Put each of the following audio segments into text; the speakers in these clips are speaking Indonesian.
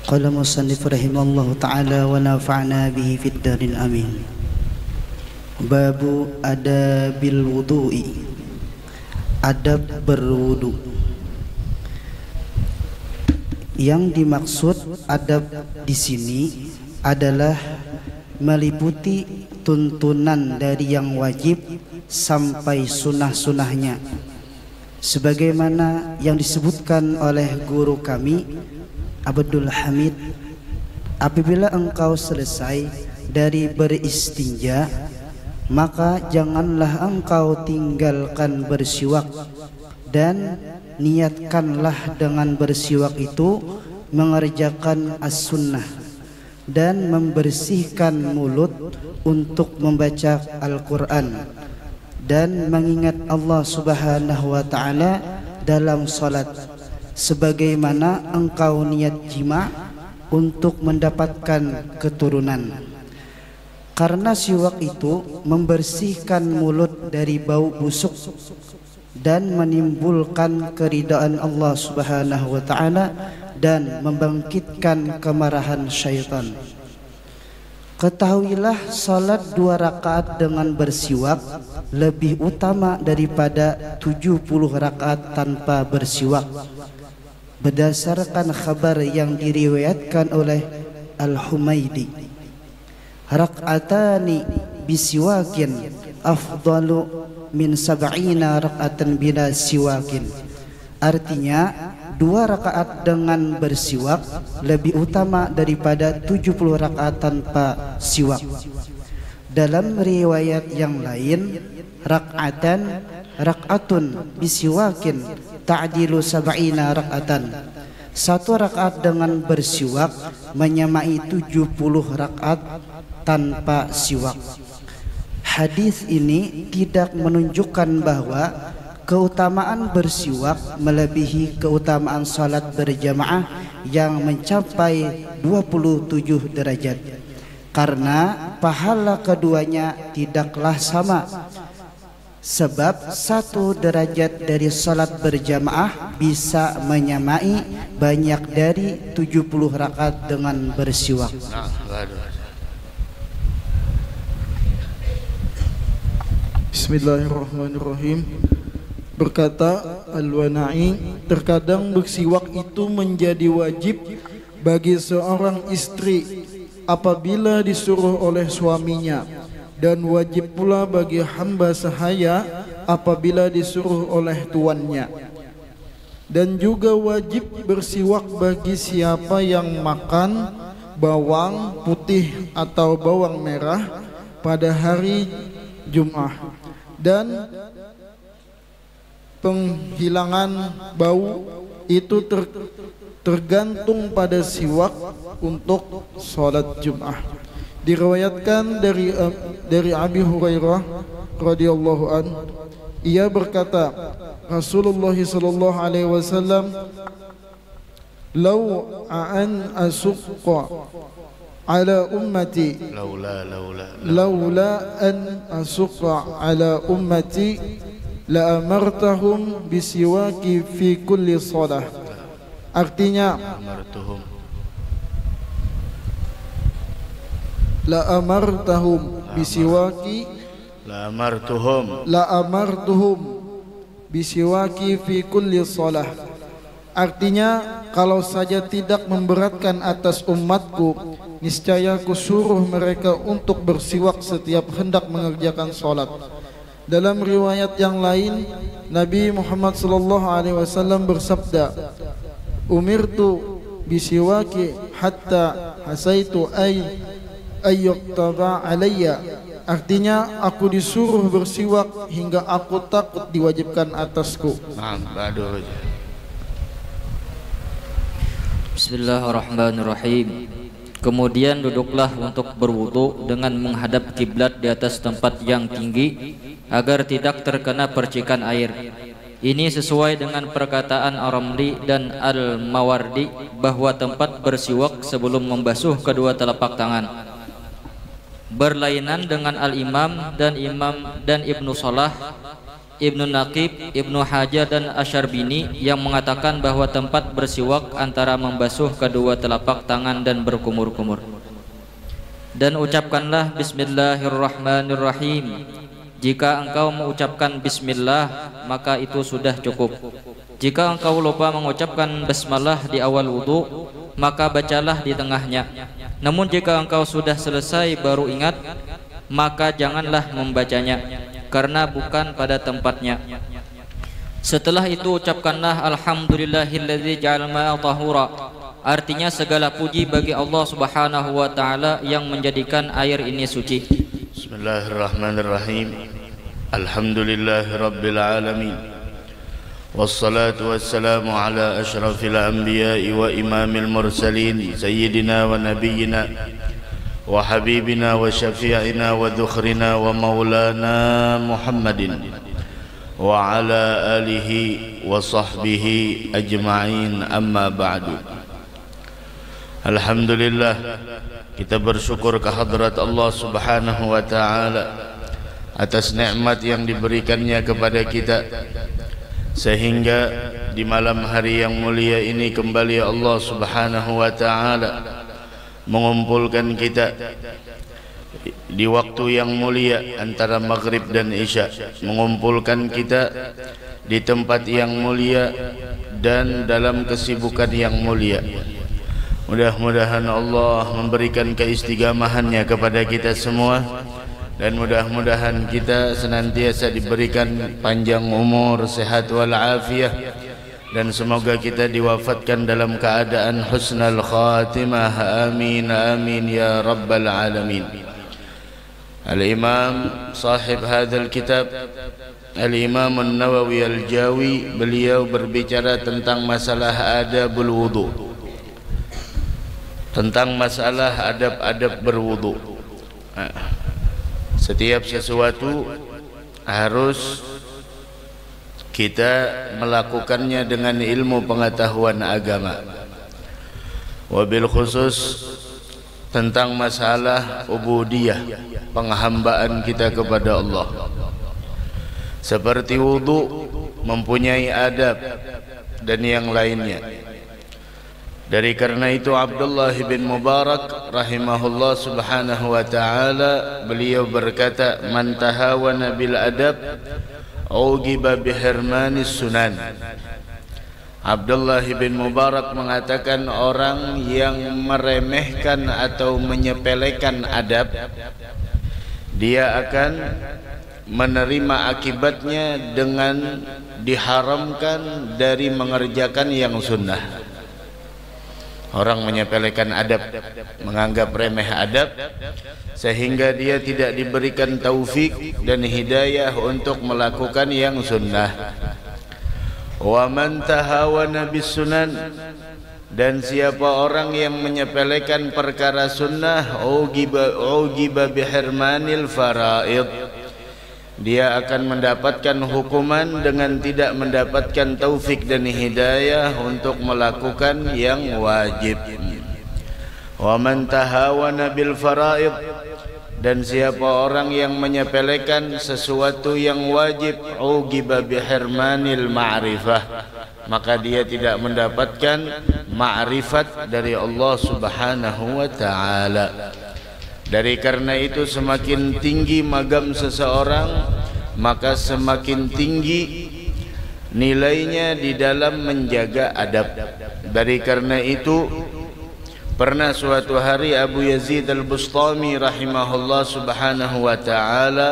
Qala musannif rahimallahu ta'ala wa nafa'na bihi fid darin amin. Babu adabil wudu'i, adab berwudu. Yang dimaksud adab di sini adalah meliputi tuntunan dari yang wajib sampai sunnah-sunnahnya, sebagaimana yang disebutkan oleh guru kami Abdul Hamid, apabila engkau selesai dari beristinja, maka janganlah engkau tinggalkan bersiwak, dan niatkanlah dengan bersiwak itu mengerjakan as-sunnah dan membersihkan mulut untuk membaca Al-Quran dan mengingat Allah Subhanahu wa ta'ala dalam salat, sebagaimana engkau niat jima untuk mendapatkan keturunan. Karena siwak itu membersihkan mulut dari bau busuk dan menimbulkan keridaan Allah Subhanahu wa ta'ala dan membangkitkan kemarahan syaitan. Ketahuilah, salat 2 rakaat dengan bersiwak lebih utama daripada 70 rakaat tanpa bersiwak, berdasarkan khabar yang diriwayatkan oleh Al-Humaidi. Rak'atani bisiwakin afdalu min sab'ina rak'atan bila siwakin. Artinya 2 rakaat dengan bersiwak lebih utama daripada 70 rakaat tanpa siwak. Dalam riwayat yang lain, rak'atun bisiwakin ta'dilu sab'ina rak'atan. 1 rakaat dengan bersiwak menyamai 70 rakaat tanpa siwak. Hadis ini tidak menunjukkan bahwa keutamaan bersiwak melebihi keutamaan salat berjamaah yang mencapai 27 derajat, karena pahala keduanya tidaklah sama. Sebab 1 derajat dari salat berjamaah bisa menyamai banyak dari 70 rakaat dengan bersiwak. Bismillahirrahmanirrahim. Berkata Al-Wana'i, terkadang bersiwak itu menjadi wajib bagi seorang istri apabila disuruh oleh suaminya, dan wajib pula bagi hamba sahaya apabila disuruh oleh tuannya. Dan juga wajib bersiwak bagi siapa yang makan bawang putih atau bawang merah pada hari Jum'ah, dan penghilangan bau itu tergantung pada siwak untuk sholat Jum'ah. Diriwayatkan dari Abi Hurairah radhiyallahu an, ia berkata, Rasulullah sallallahu alaihi wasallam, "Lau an asuqqa ala ummati laula an asuqqa ala ummati la amartahum bisiwaki fi kulli shalah." Artinya, la amartahum bisiwaki bisiwaki fi kulli shalah. Artinya, kalau saja tidak memberatkan atas umatku, niscaya kusuruh mereka untuk bersiwak setiap hendak mengerjakan salat. Dalam riwayat yang lain, Nabi Muhammad sallallahu alaihi wasallam bersabda, "Umirtu bisiwaki hatta hasaitu ayyuktaba alayya." Artinya, aku disuruh bersiwak hingga aku takut diwajibkan atasku. Bismillahirrahmanirrahim. Kemudian duduklah untuk berwudu dengan menghadap kiblat di atas tempat yang tinggi agar tidak terkena percikan air. Ini sesuai dengan perkataan Ar-Ramli dan Al-Mawardi bahwa tempat bersiwak sebelum membasuh kedua telapak tangan. Berlainan dengan Al-Imam dan Ibnu Salah Ibnu Naqib, Ibnu Hajar dan Asyarbini yang mengatakan bahwa tempat bersiwak antara membasuh kedua telapak tangan dan berkumur-kumur. Dan ucapkanlah Bismillahirrahmanirrahim. Jika engkau mengucapkan Bismillah, maka itu sudah cukup. Jika engkau lupa mengucapkan basmalah di awal wudu, maka bacalah di tengahnya. Namun jika engkau sudah selesai baru ingat, maka janganlah membacanya, karena bukan pada tempatnya. Setelah itu ucapkanlah Alhamdulillahilladzi ja'al ma'a tahura. Artinya segala puji bagi Allah Subhanahu wa taala yang menjadikan air ini suci. Bismillahirrahmanirrahim. Alhamdulillahirabbil alamin. Wassalatu wassalamu ala asyrafil anbiya'i wa imamil mursalin sayyidina wa nabiyyina wa habibina wa syafi'ina wa dhukhrina wa maulana Muhammadin wa ala alihi wa sahbihi ajma'in, amma ba'du. Alhamdulillah, kita bersyukur kehadrat Allah Subhanahu wa taala atas nikmat yang diberikannya kepada kita, sehingga di malam hari yang mulia ini kembali Allah Subhanahu wa taala mengumpulkan kita di waktu yang mulia antara maghrib dan isya, mengumpulkan kita di tempat yang mulia dan dalam kesibukan yang mulia. Mudah-mudahan Allah memberikan keistiqamahannya kepada kita semua, dan mudah-mudahan kita senantiasa diberikan panjang umur, sehat walafiat, dan semoga kita diwafatkan dalam keadaan husnul khatimah. Amin amin ya rabbal alamin. Al-Imam sahib hadzal kitab, Al-Imam An-Nawawi Al-Jawi, beliau berbicara tentang masalah adabul wudu, tentang masalah adab-adab berwudu. Setiap sesuatu harus kita melakukannya dengan ilmu pengetahuan agama. Wabil khusus tentang masalah ubudiyah, penghambaan kita kepada Allah. Seperti wudu mempunyai adab dan yang lainnya. Dari karena itu Abdullah bin Mubarak rahimahullah subhanahu wa ta'ala, beliau berkata, man tahawana bil adab ugiba bihirmanis sunan. Abdullah bin Mubarak mengatakan, orang yang meremehkan atau menyepelekan adab, dia akan menerima akibatnya dengan diharamkan dari mengerjakan yang sunnah. Orang menyepelekan adab, menganggap remeh adab, sehingga dia tidak diberikan taufik dan hidayah untuk melakukan yang sunnah. Wa man tahawana bis sunan, dan siapa orang yang menyepelekan perkara sunnah, ugiba bihirmanil faraid, dia akan mendapatkan hukuman dengan tidak mendapatkan taufik dan hidayah untuk melakukan yang wajib. Wa man tahawana bil faraid, dan siapa orang yang menyepelekan sesuatu yang wajib, ugiba bihirmanil ma'rifah, maka dia tidak mendapatkan ma'rifat dari Allah Subhanahu wa ta'ala. Dari karena itu semakin tinggi magam seseorang, maka semakin tinggi nilainya di dalam menjaga adab. Dari karena itu pernah suatu hari Abu Yazid Al-Bustami rahimahullah subhanahu wa ta'ala,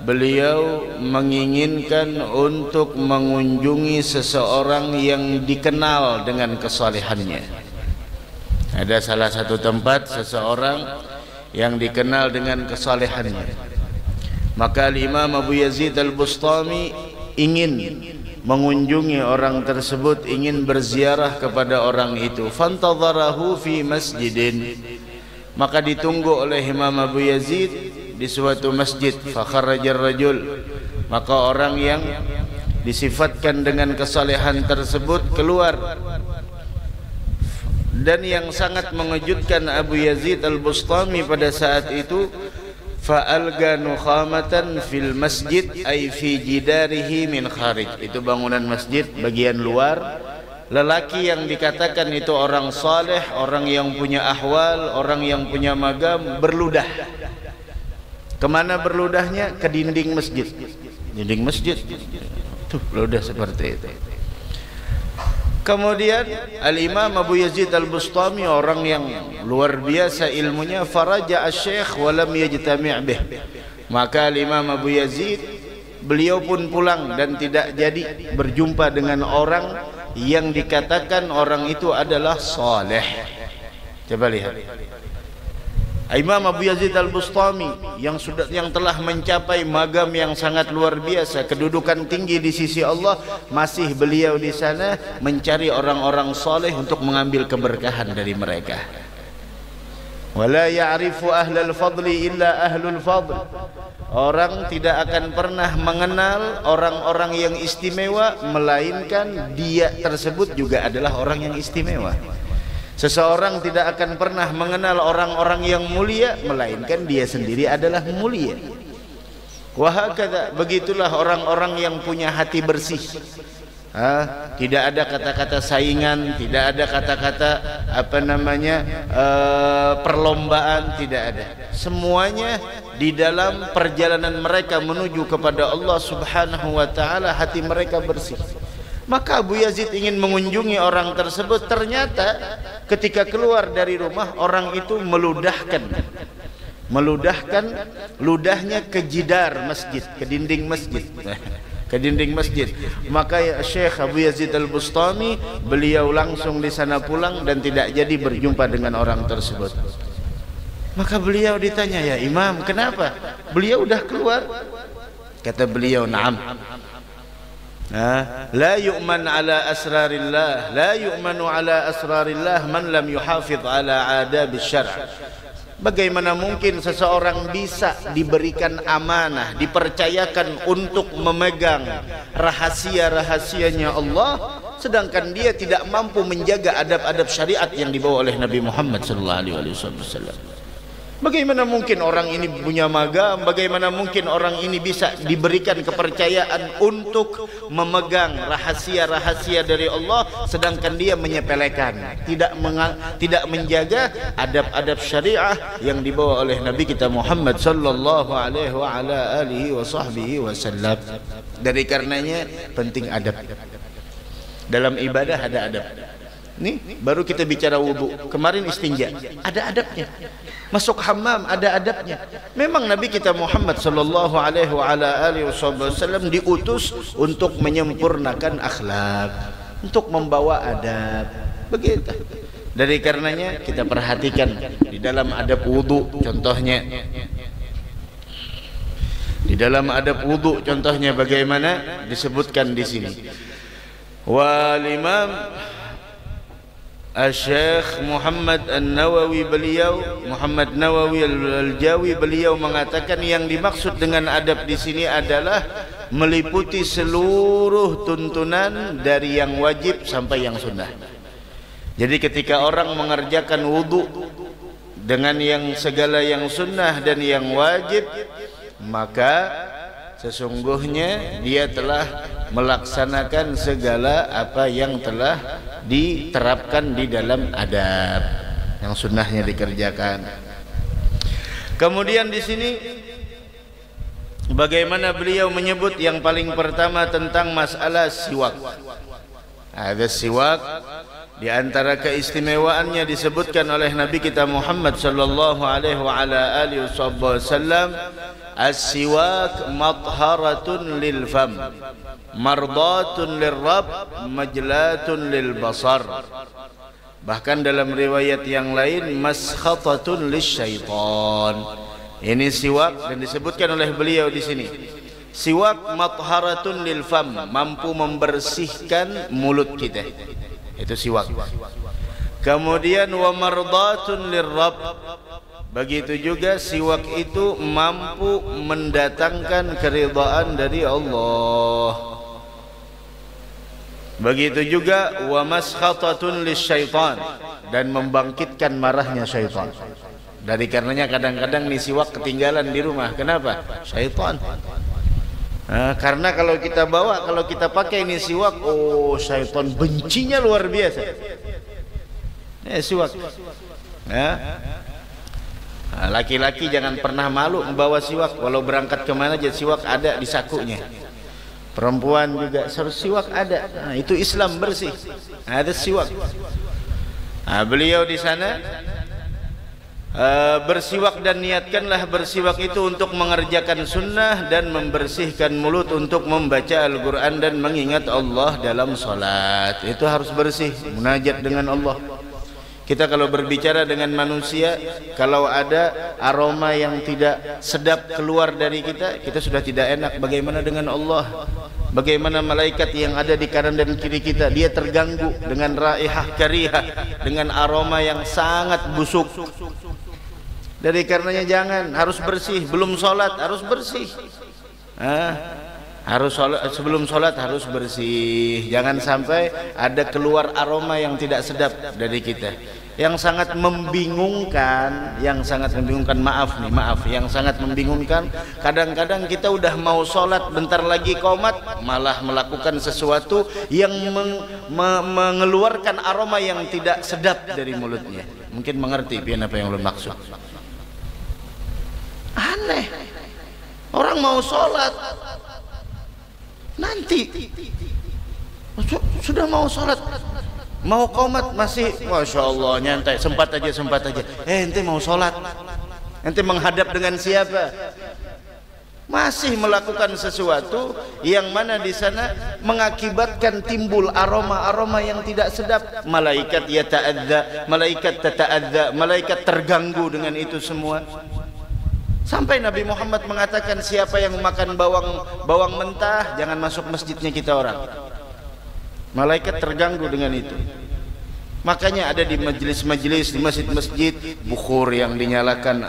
beliau menginginkan untuk mengunjungi seseorang yang dikenal dengan kesalehannya. Ada salah satu tempat seseorang yang dikenal dengan kesalehannya, maka Imam Abu Yazid Al-Bustami ingin mengunjungi orang tersebut, ingin berziarah kepada orang itu. Fantadharahu fi masjidin, maka ditunggu oleh Imam Abu Yazid di suatu masjid. Fakharajar rajul, maka orang yang disifatkan dengan kesalehan tersebut keluar. Dan yang sangat mengejutkan Abu Yazid Al-Bustami pada saat itu, fa'alga nukhamatan fil masjid ay fi jidarihi min kharij. Itu bangunan masjid bagian luar. Lelaki yang dikatakan itu orang saleh, orang yang punya ahwal, orang yang punya magam, berludah. Kemana berludahnya? Ke dinding masjid. Dinding masjid. Tuh, ludah seperti itu. Kemudian Al-Imam Abu Yazid Al-Bustami, orang yang luar biasa ilmunya, faraja asy-syekh wa lam yajtami' bih. Maka Al-Imam Abu Yazid, beliau pun pulang dan tidak jadi berjumpa dengan orang yang dikatakan orang itu adalah saleh. Coba lihat. Imam Abu Yazid Al-Bustami yang telah mencapai magam yang sangat luar biasa, kedudukan tinggi di sisi Allah, masih beliau di sana mencari orang-orang saleh untuk mengambil keberkahan dari mereka. Wala ya'rifu ahlal fadli illa ahlul fadl. Orang tidak akan pernah mengenal orang-orang yang istimewa melainkan dia tersebut juga adalah orang yang istimewa. Seseorang tidak akan pernah mengenal orang-orang yang mulia melainkan dia sendiri adalah mulia. Wahakadha, begitulah orang-orang yang punya hati bersih. Tidak ada kata-kata saingan, tidak ada kata-kata perlombaan, tidak ada. Semuanya di dalam perjalanan mereka menuju kepada Allah Subhanahu wa taala, hati mereka bersih. Maka Abu Yazid ingin mengunjungi orang tersebut. Ternyata ketika keluar dari rumah, orang itu meludahkan ludahnya ke jidar masjid, ke dinding masjid. Ke dinding masjid. Maka Syekh Abu Yazid Al-Bustami, beliau langsung di sana pulang dan tidak jadi berjumpa dengan orang tersebut. Maka beliau ditanya, ya Imam, kenapa? Beliau udah keluar. Kata beliau, na'am. La yu'man ala asrarillah, la yu'manu ala asrarillah man lam yuhafidh ala adab syara'. Bagaimana mungkin seseorang bisa diberikan amanah, dipercayakan untuk memegang rahasia-rahasianya Allah, sedangkan dia tidak mampu menjaga adab-adab syariat yang dibawa oleh Nabi Muhammad SAW. Bagaimana mungkin orang ini punya magam? Bagaimana mungkin orang ini bisa diberikan kepercayaan untuk memegang rahasia-rahasia dari Allah, sedangkan dia menyepelekan, tidak menjaga adab-adab syariah yang dibawa oleh Nabi kita Muhammad sallallahu alaihi wasallam. Dari karenanya penting adab. Dalam ibadah ada adab. Nih baru kita bicara wudu, kemarin istinja, ada adabnya. Masuk hammam ada adabnya. Memang Nabi kita Muhammad sallallahu alaihi wasallam diutus untuk menyempurnakan akhlak, untuk membawa adab. Begitu. Dari karenanya kita perhatikan di dalam adab wudu contohnya. Di dalam adab wudu contohnya bagaimana disebutkan di sini. Wal Imam Syekh Muhammad An-Nawawi, Muhammad Nawawi Al-Jawi, beliau mengatakan yang dimaksud dengan adab di sini adalah meliputi seluruh tuntunan dari yang wajib sampai yang sunnah. Jadi ketika orang mengerjakan wudu dengan yang segala yang sunnah dan yang wajib, maka sesungguhnya dia telah melaksanakan segala apa yang telah diterapkan di dalam adab, yang sunnahnya dikerjakan. Kemudian di sini bagaimana beliau menyebut yang paling pertama tentang masalah siwak. Ada siwak, di antara keistimewaannya disebutkan oleh Nabi kita Muhammad sallallahu alaihi wasallam, as-siwak matharatun lil fam, mardatun lirrabb, majlatun lil basar. Bahkan dalam riwayat yang lain, maskhatatun lisyaitan. Ini siwak dan disebutkan oleh beliau di sini. Siwak matharatun lil fam, mampu membersihkan mulut kita. Itu siwak. Kemudian wa mardatun lirrabb, begitu juga siwak itu mampu mendatangkan keridhaan dari Allah. Begitu juga wa maskhatatun lisyaitan, dan membangkitkan marahnya syaitan. Dari karenanya kadang-kadang nih siwak ketinggalan di rumah. Kenapa? Syaitan. Karena kalau kita bawa, kalau kita pakai ini siwak, oh syaitan bencinya luar biasa. Siwak. Laki-laki jangan pernah malu membawa siwak. Walau berangkat kemana aja siwak ada di sakunya. Perempuan juga harus siwak ada. Itu Islam bersih. Ada siwak. Beliau di sana bersiwak dan niatkanlah bersiwak itu untuk mengerjakan sunnah dan membersihkan mulut untuk membaca Al-Quran dan mengingat Allah dalam salat. Itu harus bersih, munajat dengan Allah. Kita kalau berbicara dengan manusia, kalau ada aroma yang tidak sedap keluar dari kita, kita sudah tidak enak. Bagaimana dengan Allah? Bagaimana malaikat yang ada di kanan dan kiri kita? Dia terganggu dengan raihah karihah, dengan aroma yang sangat busuk. Dari karenanya jangan, harus bersih. Belum sholat harus bersih. Harus sholat, sebelum sholat harus bersih. Jangan sampai ada keluar aroma yang tidak sedap dari kita. Yang sangat membingungkan, yang sangat membingungkan, maaf, yang sangat membingungkan, kadang-kadang kita udah mau sholat, bentar lagi qomat, malah melakukan sesuatu yang mengeluarkan aroma yang tidak sedap dari mulutnya. Mungkin mengerti apa yang lo maksud. Aneh, orang mau sholat nanti sudah mau sholat, mau qomat masih masya Allah nyantai, sempat aja. Ente mau sholat, ente menghadap dengan siapa? Masih melakukan sesuatu yang mana di sana mengakibatkan timbul aroma-aroma yang tidak sedap. Malaikat yata'adza, malaikat tata'adza, malaikat terganggu dengan itu semua. Sampai Nabi Muhammad mengatakan siapa yang makan bawang mentah jangan masuk masjidnya kita orang. Malaikat terganggu dengan itu. Makanya ada di majelis-majelis, di masjid-masjid bukhur yang dinyalakan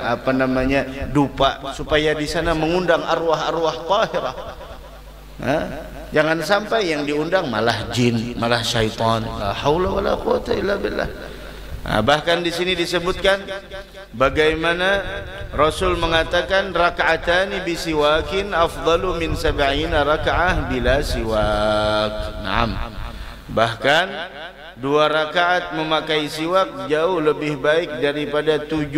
dupa, supaya di sana mengundang arwah-arwah tahirah. Jangan sampai yang diundang malah jin, malah syaitan. La haula wala quwata illa billah. Bahkan di sini disebutkan bagaimana Rasul mengatakan raka'atani bisiwakin afdalu min 70 raka'ah bila siwak. Naam. Bahkan 2 rakaat memakai siwak jauh lebih baik daripada 70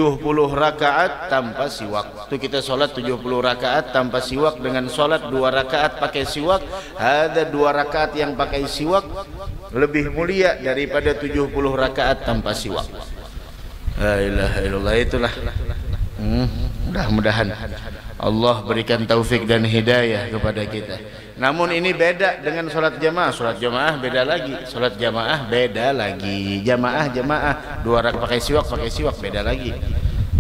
rakaat tanpa siwak. Itu kita sholat 70 rakaat tanpa siwak dengan sholat 2 rakaat pakai siwak. Ada 2 rakaat yang pakai siwak lebih mulia daripada 70 rakaat tanpa siwak. La ilaha illallah. Itulah. Mudah-mudahan Allah berikan taufik dan hidayah kepada kita. Namun ini beda dengan sholat jamaah. Sholat jamaah beda lagi. Sholat jamaah beda lagi. Jamaah 2 rakaat pakai siwak beda lagi.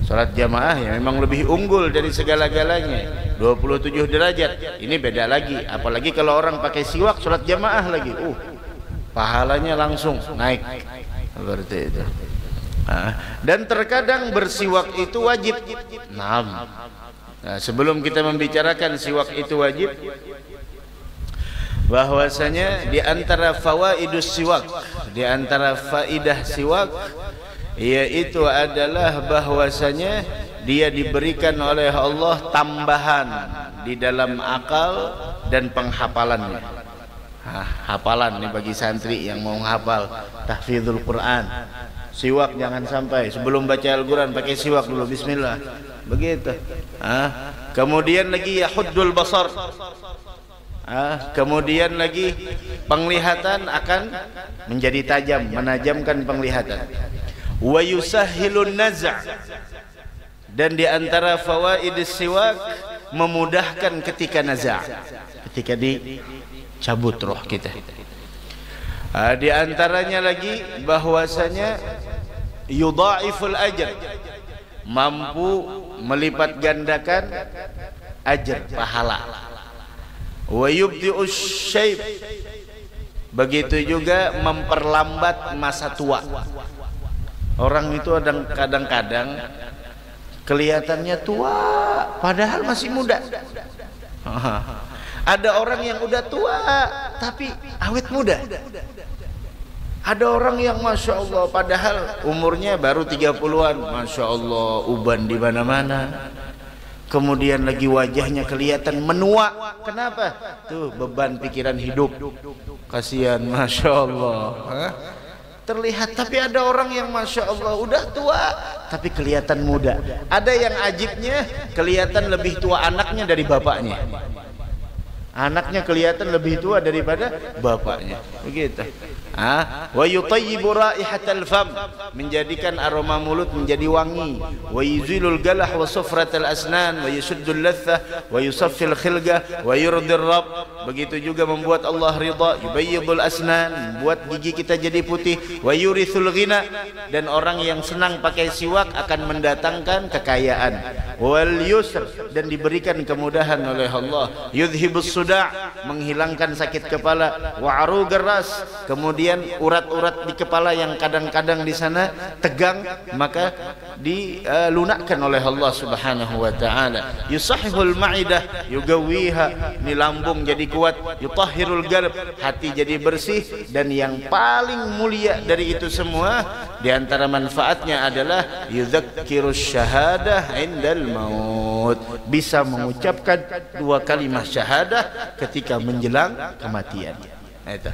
Sholat jamaah yang memang lebih unggul dari segala-galanya, 27 derajat. Ini beda lagi. Apalagi kalau orang pakai siwak sholat jamaah lagi, pahalanya langsung naik. Seperti itu. Dan terkadang bersiwak itu wajib. Nah, sebelum kita membicarakan siwak itu wajib, bahwasanya di antara fawaidus siwak, di antara faidah siwak, yaitu adalah bahwasanya dia diberikan oleh Allah tambahan di dalam akal dan penghafalannya. Hafalan nih bagi santri yang mau menghafal tahfidzul Quran. Siwak jangan sampai sebelum baca Al-Quran pakai siwak dulu, bismillah. Begitu. Kemudian lagi yahuddul basar. Kemudian lagi penglihatan akan menjadi tajam, menajamkan penglihatan. Wa yusahhilun naza'. Dan di antara fawaidus siwak memudahkan ketika naza', ketika dicabut roh kita. Di antaranya lagi bahwasanya yudha'iful ajr, mampu melipat gandakan ajr, pahala. Wa yubdi'us syaib, begitu juga memperlambat masa tua. Orang itu kadang-kadang kelihatannya tua padahal masih muda. Ada orang yang udah tua tapi awet muda. Ada orang yang Masya Allah padahal umurnya baru 30-an, Masya Allah uban di mana-mana. Kemudian lagi wajahnya kelihatan menua. Kenapa? Tuh beban pikiran hidup. Kasihan, Masya Allah. Terlihat, tapi ada orang yang Masya Allah udah tua tapi kelihatan muda. Ada yang ajibnya kelihatan lebih tua anaknya dari bapaknya. Anaknya kelihatan lebih tua daripada bapaknya. Begitu. Wa yutayyibu raihatal fam, menjadikan aroma mulut menjadi wangi. Wa yuzilul galah wa sufratal asnan wa yushuddul lathah wa yusaffil khilgah wa yurdir rabb. Begitu juga membuat Allah ridha, yubayyidul asnan, membuat gigi kita jadi putih. Wa yurithul ghina, dan orang yang senang pakai siwak akan mendatangkan kekayaan. Wal yusr, dan diberikan kemudahan oleh Allah. Yudhibus suda', menghilangkan sakit kepala. Wa arugar ras, kemudian urat-urat di kepala yang kadang-kadang di sana tegang, maka dilunakkan oleh Allah Subhanahu wa taala. Yusahhihul ma'idah, yugawiha, ni lambung jadi kuat. Yutahhirul qalb, hati jadi bersih. Dan yang paling mulia dari itu semua, di antara manfaatnya adalah yudzakirus syahadah indal maut, bisa mengucapkan 2 kalimat syahadah ketika menjelang kematian. Itu.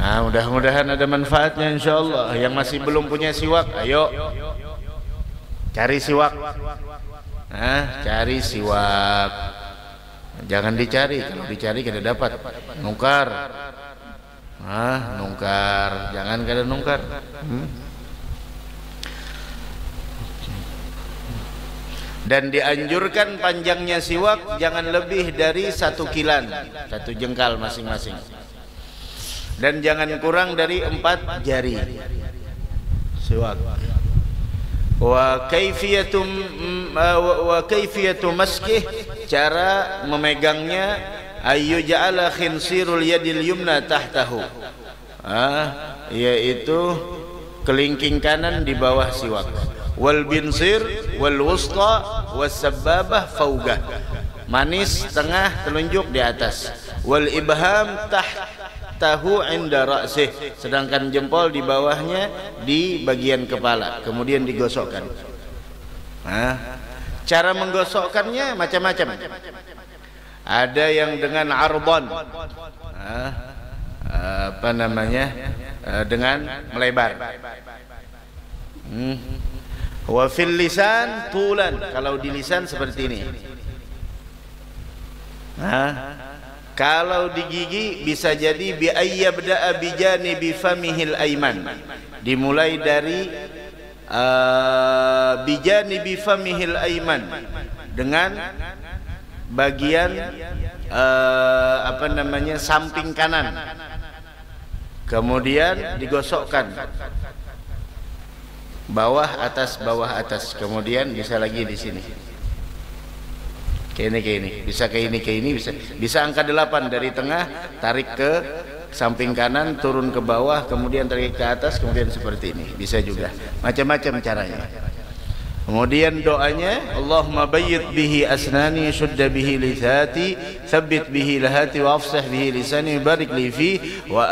Mudah-mudahan ada manfaatnya insyaallah. Yang masih belum punya siwak, ayo cari siwak. Cari siwak. Jangan dicari, kalau dicari kada dapat. Nungkar. Nungkar, jangan kada nungkar. Dan dianjurkan panjangnya siwak jangan lebih dari 1 kilan, 1 jengkal masing-masing. Dan jangan kurang dari 4 jari siwak. Wa kaifiyatu maskih, cara memegangnya, ayyuja'ala khinsirul yadil yumna tahtahu, yaitu kelingking kanan di bawah siwak. Wal binsir wal wusta was sababah fawgah, manis tengah, telunjuk di atas. Wal ibham tahtahu inda ra'sih, sedangkan jempol di bawahnya di bagian kepala, kemudian digosokkan. Cara menggosokkannya macam-macam. Ada yang dengan arbon, dengan melebar. Wa fil lisan tulan, kalau di lisan seperti ini. Kalau di gigi bisa jadi bi ayyabda'a bi janibi famihil aiman, dimulai dari bi janibi famihil aiman, dengan bagian samping kanan, kemudian digosokkan bawah atas, kemudian bisa lagi di sini. Kayak ini, bisa ke ini, bisa angka 8 dari tengah, tarik ke samping kanan, turun ke bawah, kemudian tarik ke atas, kemudian seperti ini. Bisa juga, macam-macam caranya. Kemudian doanya, Allahumma bayyid bihi asnani, syudda bihi lisati, thabbit bihi lahati, wa afsah bihi lisani, barik li fi, wa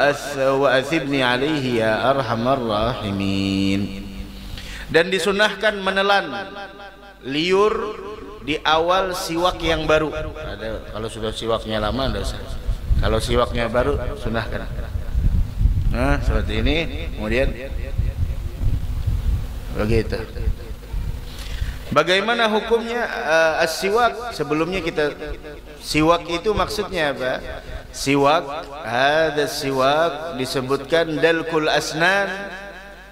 athibni alaihi ya arhamar rahimin. Dan disunahkan menelan liur di awal siwak yang baru. Kalau sudah siwaknya lama tidak usah. Kalau siwaknya baru sunahkan. Seperti ini, kemudian begitu. Bagaimana hukumnya as-siwak? Sebelumnya kita, siwak itu maksudnya apa? Siwak, ada siwak disebutkan dalkul asnan,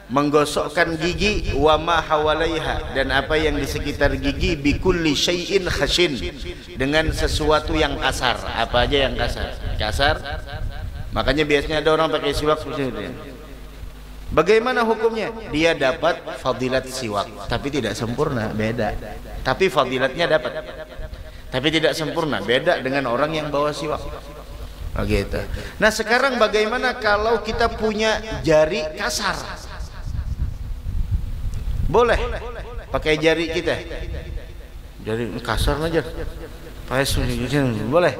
menggosokkan gigi, wa ma hawalaiha, dan apa yang di sekitar gigi, bi kulli syai'in khashin, dengan sesuatu yang kasar. Apa aja yang kasar? Makanya biasanya ada orang pakai siwak seperti itu. Bagaimana hukumnya? Dia dapat fadilat siwak, tapi tidak sempurna, beda. Tapi fadilatnya dapat, tapi tidak sempurna, beda dengan orang yang bawa siwak. Begitu. Nah, sekarang bagaimana kalau kita punya jari kasar? Boleh pakai jari kita, jari kasar aja, boleh.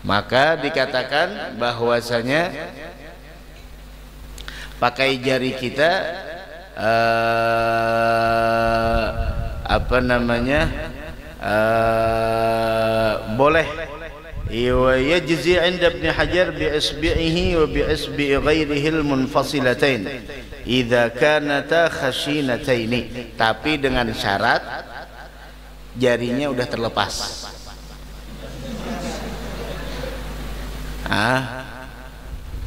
Maka dikatakan bahwasanya pakai jari kita apa namanya boleh. Yajzi 'inda Ibn Hajar bi isbi'ihi wa bi isbi'i ghairihi al-munfasilatain idza kanata khashinataini, tapi dengan syarat jarinya udah terlepas.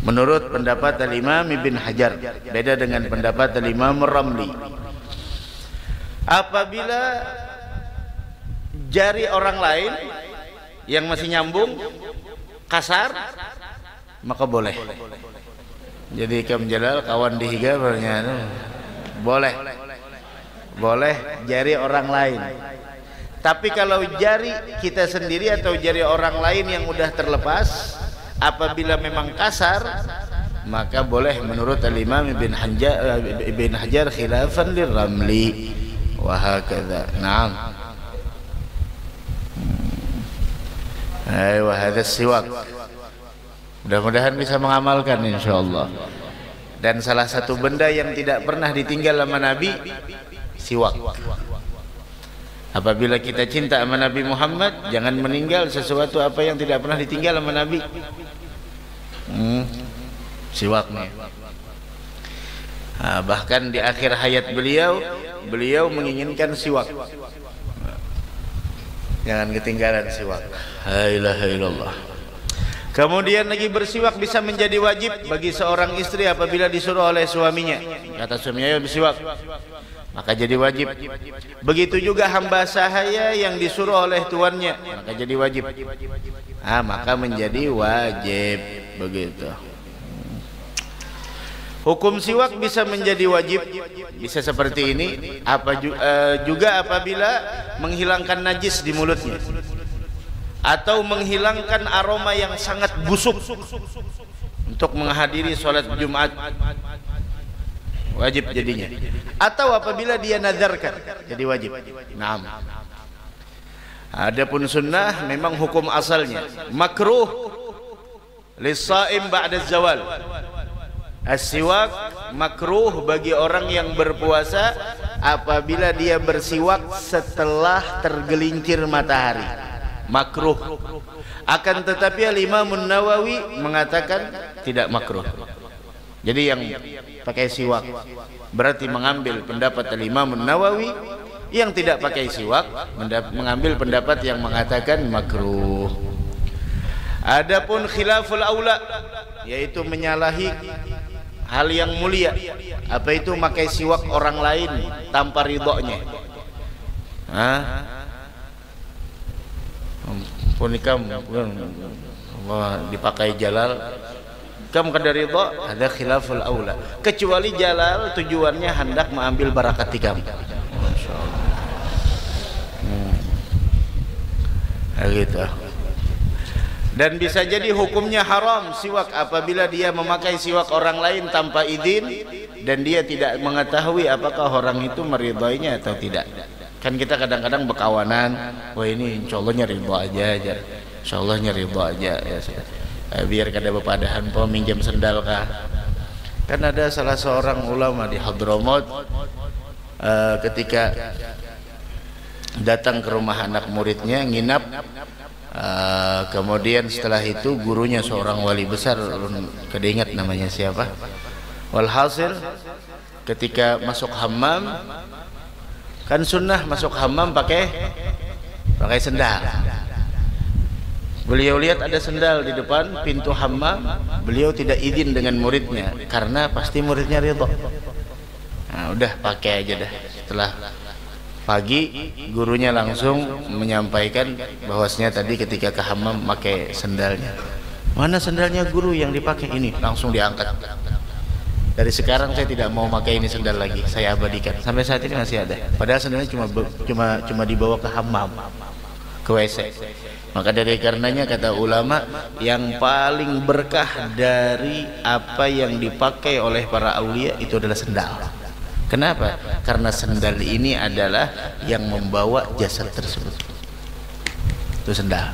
Menurut pendapat Al-Imam Ibn Hajar, beda dengan pendapat Al-Imam Ramli. Apabila jari orang lain yang masih nyambung kasar, maka boleh. Jadi Kam Jalal kawan dihiga boleh, boleh jari orang lain. Tapi kalau jari kita sendiri atau jari orang lain yang udah terlepas, apabila memang kasar, maka boleh menurut Al-Imam Ibn Hajar khilafan lirramli wa hakadha. Naam. Wa hadha siwak. Mudah-mudahan bisa mengamalkan insyaallah. Dan salah satu benda yang tidak pernah ditinggal sama Nabi, siwak. Apabila kita cinta sama Nabi Muhammad, jangan meninggal sesuatu apa yang tidak pernah ditinggal sama Nabi. Siwak nih. Bahkan di akhir hayat beliau menginginkan siwak. Jangan ketinggalan siwak. La ilaha illallah. Kemudian lagi bersiwak bisa menjadi wajib bagi seorang istri apabila disuruh oleh suaminya. Kata suaminya, "Ayo bersiwak." Maka jadi wajib. Begitu juga hamba sahaya yang disuruh oleh tuannya, maka jadi wajib. Maka menjadi wajib begitu. Hukum siwak bisa menjadi wajib, bisa seperti ini, juga apabila menghilangkan najis di mulutnya atau menghilangkan aroma yang sangat busuk untuk menghadiri sholat Jumat, wajib jadinya. Atau apabila dia nadarkan, jadi wajib. Naam. Adapun sunnah memang hukum asalnya makruh lis-shaim ba'da zawal. As-siwak makruh bagi orang yang berpuasa apabila dia bersiwak setelah tergelincir matahari. Makruh. Akan tetapi Al-Imam Nawawi mengatakan tidak makruh. Jadi yang pakai siwak berarti mengambil pendapat Al-Imam Nawawi, yang tidak pakai siwak mengambil pendapat yang mengatakan makruh. Adapun khilaful aula, yaitu menyalahi hal yang mulia, apa itu pakai siwak orang lain tanpa ridhonya. Punikam dipakai Jalal, kamu kada ridho, ada khilaful aula. Kecuali Jalal tujuannya hendak mengambil barakat tikam. Gitu. Dan bisa jadi hukumnya haram siwak apabila dia memakai siwak orang lain tanpa izin dan dia tidak mengetahui apakah orang itu meridhoinya atau tidak. Kan kita kadang-kadang berkawanan, wah ini insyaallah ridho aja, insyaallah ridho aja ya. Biar kada bepadahan po minjam sendal kah. Kan ada salah seorang ulama di Hadramaut ketika datang ke rumah anak muridnya nginap. Kemudian setelah itu gurunya seorang wali besar, kada ingat namanya siapa. Walhasil ketika masuk hammam, kan sunnah masuk hammam pakai sendal. Beliau lihat ada sendal di depan pintu hammam, beliau tidak izin dengan muridnya karena pasti muridnya ridho. Udah pakai aja dah. Setelah pagi gurunya langsung menyampaikan bahwasanya tadi ketika ke hammam pakai sendalnya. Mana sendalnya guru yang dipakai ini? Langsung diangkat. Dari sekarang saya tidak mau pakai ini sendal lagi, saya abadikan. Sampai saat ini masih ada. Padahal sendalnya cuma dibawa ke hammam, ke WC. Maka dari karenanya kata ulama, yang paling berkah dari apa yang dipakai oleh para aulia itu adalah sendal. Kenapa? Karena sendal ini adalah yang membawa jasad tersebut. Itu sendal.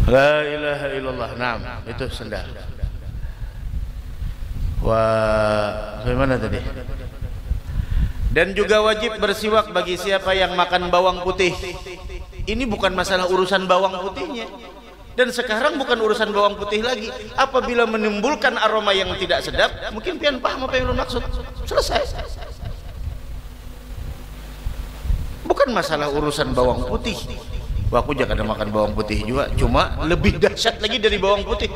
La ilaha illallah. Naam, itu sendal. Bagaimana tadi? Dan juga wajib bersiwak bagi siapa yang makan bawang putih. Ini bukan masalah urusan bawang putihnya. Dan sekarang bukan urusan bawang putih lagi. Apabila menimbulkan aroma yang tidak sedap, mungkin pian paham apa yang lu maksud. Selesai. Bukan masalah urusan bawang putih. Wah, aku jangan makan bawang putih juga. Cuma lebih dahsyat lagi dari bawang putih.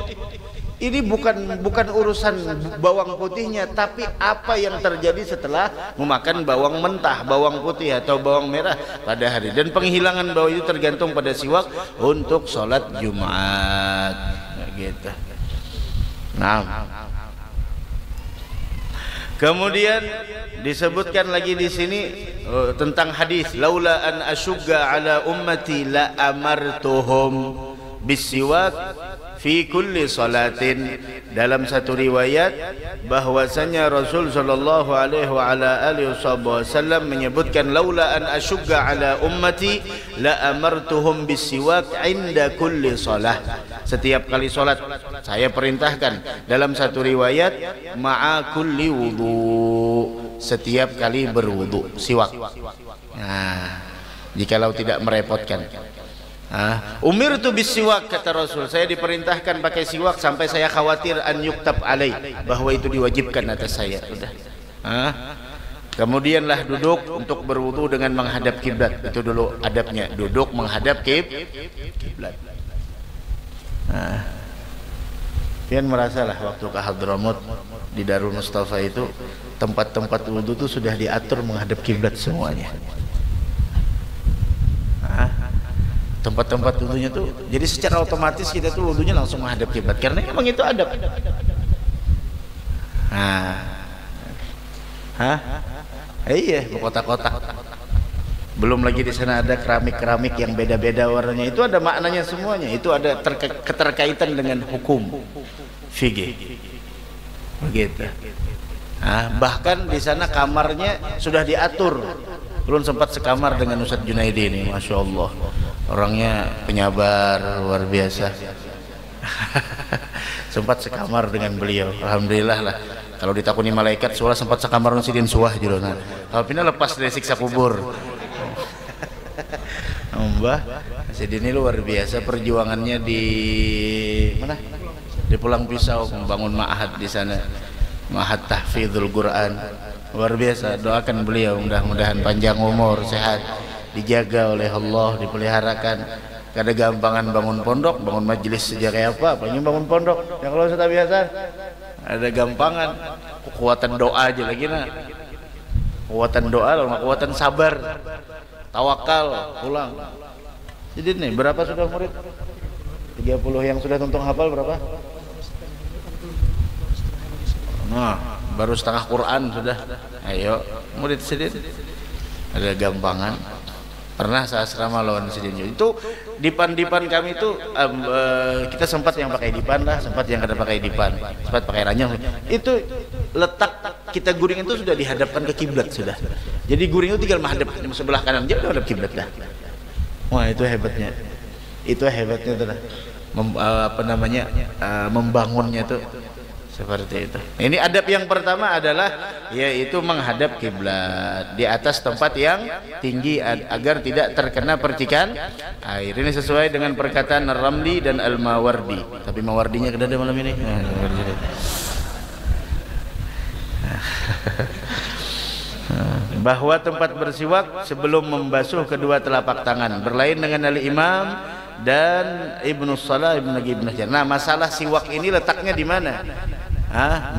Ini bukan urusan bawang putihnya, tapi apa yang terjadi setelah memakan bawang mentah, bawang putih atau bawang merah pada hari. Dan penghilangan bau itu tergantung pada siwak untuk sholat Jumat. Gitu. Nah, kemudian disebutkan lagi di sini tentang hadis laula an asyugga ala ummati la amartuhum bisiwak fi kulli salatin. Dalam satu riwayat bahwasanya Rasul sallallahu alaihi wa ala alihi wasallam menyebutkan laula an asyugga ala ummati la amartuhum bisiwak inda kulli salah. Setiap kali salat saya perintahkan. Dalam satu riwayat ma'a kulli wudu, setiap kali berwudu siwak. Nah, jikalau tidak merepotkan. Umirtu bisiwak, kata Rasul, saya diperintahkan pakai siwak sampai saya khawatir an yuktab alai, bahwa itu diwajibkan atas saya. Sudah. Kemudianlah duduk untuk berwudu dengan menghadap kiblat. Itu dulu adabnya, duduk menghadap kiblat. Pian merasalah waktu ke Hadramut di Darul Mustafa itu tempat-tempat wudu itu sudah diatur menghadap kiblat semuanya. Tempat-tempat wudunya tuh jadi secara otomatis kita tuh wudunya langsung menghadap kiblat karena memang itu adab. Iya, kotak-kotak. Belum lagi di sana ada keramik-keramik yang beda-beda warnanya. Itu ada maknanya semuanya. Itu ada keterkaitan dengan hukum fikih. Begitu. Bahkan di sana kamarnya sudah diatur. Belum sempat sekamar dengan Ustadz Junaidi ini, masya Allah. Orangnya penyabar luar biasa. Sempat sekamar dengan beliau, alhamdulillah lah. Kalau ditakuni malaikat, suara sempat sekamar sidin suah jirona. Kalau pindah lepas dari siksa kubur. Mbah, sidin ini luar biasa perjuangannya di mana? Di Pulang Pisau membangun ma'had di sana, ma'had tahfidzul Quran. Luar biasa, doakan beliau mudah-mudahan panjang umur, sehat, dijaga oleh Allah, dipeliharakan. Kada gampangan bangun pondok, bangun majelis saja kayak apa, apalagi bangun pondok. Yang kalau sudah biasa, ada gampangan, kekuatan doa aja lagi nah. Kekuatan doa, kekuatan sabar, tawakal, pulang. Jadi nih, berapa sudah murid? 30 yang sudah tuntung hafal berapa? Nah, baru setengah Quran sudah. Ayo, murid sedikit. Ada gampangan. Pernah saya asrama lawan sidin itu dipan kami itu kita sempat yang pakai dipan lah, sempat yang kada pakai dipan, sempat pakai ranjang. Itu letak kita guring itu sudah dihadapkan ke kiblat sudah. Jadi guring itu tinggal menghadap sebelah kanan dia menghadap kiblat dah. Wah, itu hebatnya. Itu hebatnya tuh. Membangunnya tuh seperti itu. Ini adab yang pertama adalah yaitu menghadap kiblat di atas tempat yang tinggi agar tidak terkena percikan air. Ini sesuai dengan perkataan Ar-Ramli dan Al-Mawardi. Tapi Mawardinya kada ada malam ini. Bahwa tempat bersiwak sebelum membasuh kedua telapak tangan berlain dengan Al-Imam dan Ibnu Salah Ibnu Hajar. Nah, masalah siwak ini letaknya di mana?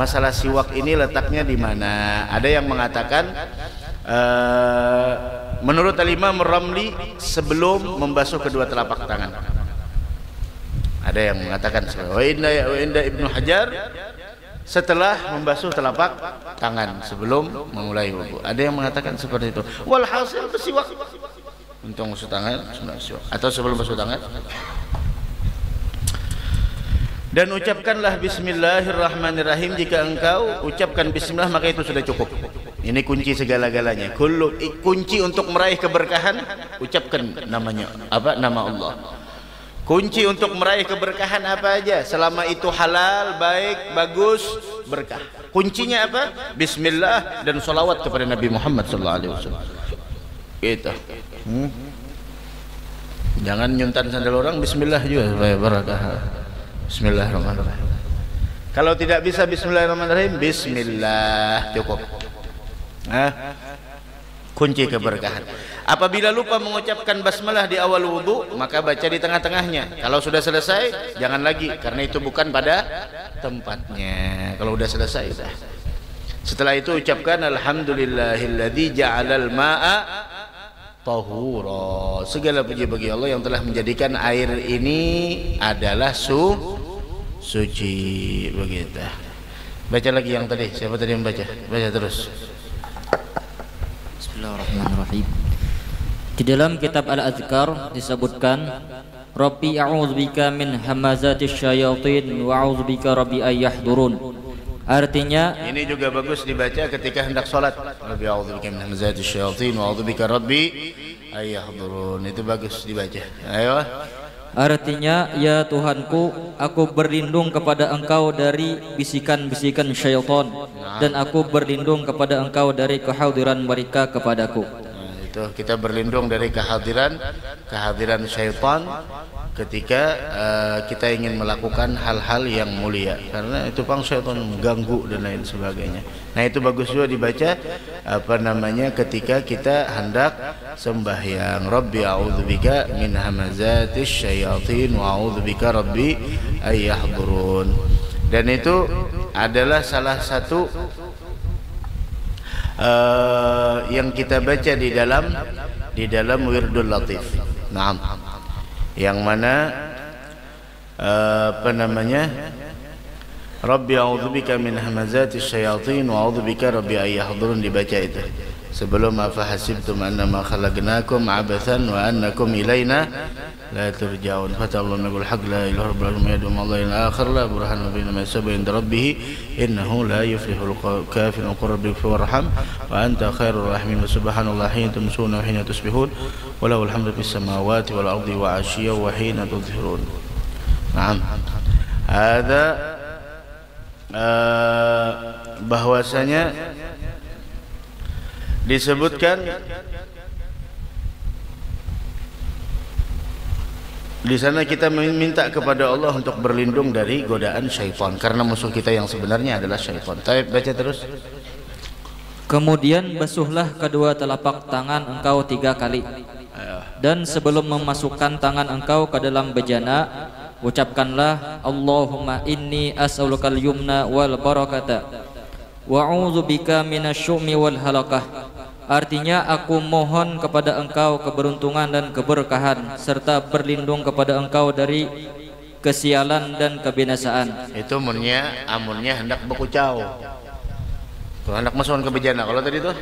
Masalah siwak ini letaknya di mana? Ada yang mengatakan menurut Al-Imam Ramli sebelum membasuh kedua telapak tangan. Ada yang mengatakan wa inda Ibnu Hajar setelah membasuh telapak tangan sebelum memulai wudu. Ada yang mengatakan seperti itu. Walhasil bersiwak untuk basuh tangan atau sebelum basuh tangan. Dan ucapkanlah bismillahirrahmanirrahim. Jika engkau ucapkan bismillah maka itu sudah cukup. Ini kunci segala-galanya. Kunci untuk meraih keberkahan, ucapkan namanya apa? Nama Allah. Kunci untuk meraih keberkahan apa aja? Selama itu halal, baik, bagus, berkah. Kuncinya apa? Bismillah dan salawat kepada Nabi Muhammad sallallahu alaihi wasallam. Gitu. Jangan nyuntan sandal orang, bismillah juga supaya barakah. Bismillahirrahmanirrahim. Kalau tidak bisa bismillahirrahmanirrahim, bismillah cukup. Kunci keberkahan. Apabila lupa mengucapkan basmalah di awal wudu, maka baca di tengah-tengahnya. Kalau sudah selesai, jangan lagi, karena itu bukan pada tempatnya. Kalau sudah selesai, sudah. Setelah itu ucapkan alhamdulillahilladzi ja'alal ma'a tahura. Segala puji bagi Allah yang telah menjadikan air ini adalah suci. Begitu. Baca lagi yang tadi. Siapa tadi yang baca? Baca terus. Bismillahirrahmanirrahim. Di dalam kitab Al-Azkar disebutkan, Rabbi a'udzubika min hamazatis syayatin wa a'udzubika rabbi ayyahdurun. Artinya, ini juga bagus dibaca ketika hendak salat. Rabbi a'udzubika min hamazatis syayatin wa a'udzubika rabbi ayyahdurun. Itu bagus dibaca. Ayo. Artinya, ya Tuhanku, aku berlindung kepada Engkau dari bisikan-bisikan syaitan, dan aku berlindung kepada Engkau dari kehadiran mereka kepadaku. Itu kita berlindung dari kehadiran syaitan ketika kita ingin melakukan hal-hal yang mulia, karena itu pang syaitan mengganggu dan lain sebagainya. Nah, itu bagus juga dibaca ketika kita hendak sembahyang. Rabbi a'udzubika min hamazatis syayatin wa a'udzubika rabbi ayyahdurun. Dan itu adalah salah satu yang kita baca di dalam wirdul latif. Naam. Yang mana Rabbi a'udzubika min hamazatis syayatin wa a'udzubika rabbi ayyahdurun dibaca itu. Sebelum afahasibtum annama khalaqnakum abathan wa annakum ilaina la turja'un. Fatallahu nabul haq la ilaha illa huwa yadum Allah ila akhir la burhanu baina ma sabba inda rabbih innahu la yuflihul kafirun qur rabbi warham wa anta khairur rahimin wa subhanallahi hina tumsuna wa hina tusbihun wa lahul hamdu fis samawati wal ardi wa 'ashiyyan wa hina tudhhirun. Naam. Ada bahwasanya disebutkan di sana kita meminta kepada Allah untuk berlindung dari godaan syaitan, karena musuh kita yang sebenarnya adalah syaitan. Baca terus. Kemudian basuhlah kedua telapak tangan engkau 3 kali, dan sebelum memasukkan tangan engkau ke dalam bejana, ucapkanlah Allahumma inni as'alukal yumna wal barakata wa a'udzubika minasyumi wal halakah. Artinya, aku mohon kepada Engkau keberuntungan dan keberkahan, serta berlindung kepada Engkau dari kesialan dan kebinasaan. Itu amunnya hendak berkucau. Tuh, hendak masukkan ke bejana. Kalau tadi tuh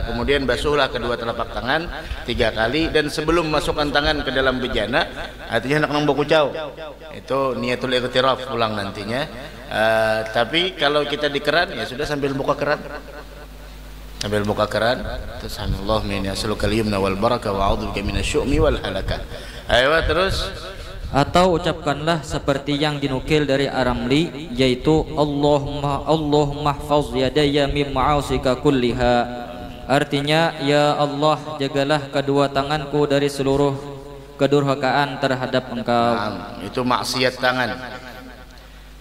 kemudian basuhlah kedua telapak tangan 3 kali, dan sebelum masukkan tangan ke dalam bejana, artinya hendak berkucau. Itu niatul iqtiraf ulang nantinya. Tapi kalau kita di keran, ya sudah sambil buka keran. Sambil buka keran, terus Allahumma inni as'aluka al-yumna wal baraka wa a'udzubika minasyu'mi wal halaka. Ayo terus. Atau ucapkanlah seperti yang dinukil dari Aramli, yaitu Allahumma hfaz yadayya min ma'asika kulliha. Artinya, ya Allah, jagalah kedua tanganku dari seluruh kedurhakaan terhadap Engkau. Itu maksiat tangan.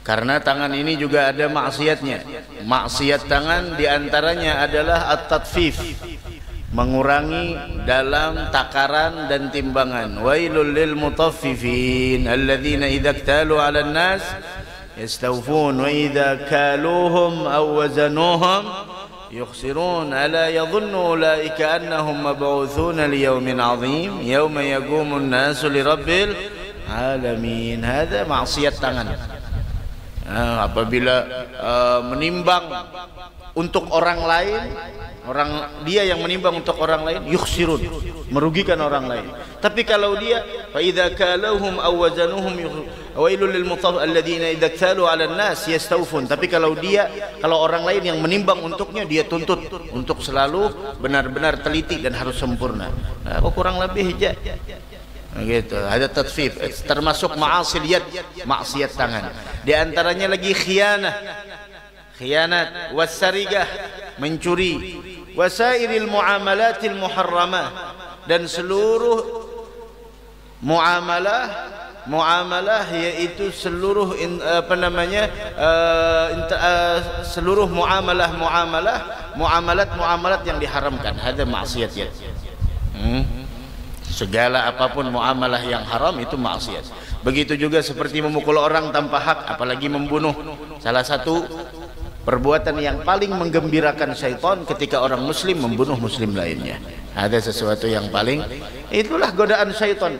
Karena tangan ini juga ada maksiatnya. Maksiat tangan diantaranya adalah at-tatfif, mengurangi dalam takaran dan timbangan. Wailul lil mutaffifin alladzina idza iktalu 'alan nas yastawfun wa idza kaluhum aw wazanuhum yukhsirun. Ala yadhunnu ulaika annahum mab'uthuna liyawmin 'azim yawma yaqumun nasu lirabbil alamin. Hada maksiat tangan. Apabila menimbang untuk orang lain, dia yang menimbang untuk orang lain, yukhsirun, merugikan orang lain. Tapi kalau dia fa idza kalahum aw wazanuhum wailul lil mutaffifin alladziina idza iktalu 'alan nas yastawfun. Tapi kalau orang lain yang menimbang untuknya, dia tuntut untuk selalu benar-benar teliti dan harus sempurna. Kurang lebih gitu. Ada tatfif, termasuk ma'asil yad, maksiat tangan. Di antaranya lagi khianah. khianat, wasarigah, mencuri, wasairil muamalatil muharramah, dan seluruh muamalah yaitu seluruh seluruh muamalat yang diharamkan. Hadza maksiat ya. Segala apapun muamalah yang haram itu maksiat. Begitu juga seperti memukul orang tanpa hak, apalagi membunuh. Salah satu perbuatan yang paling menggembirakan syaitan ketika orang muslim membunuh muslim lainnya. Ada sesuatu yang paling, itulah godaan syaitan.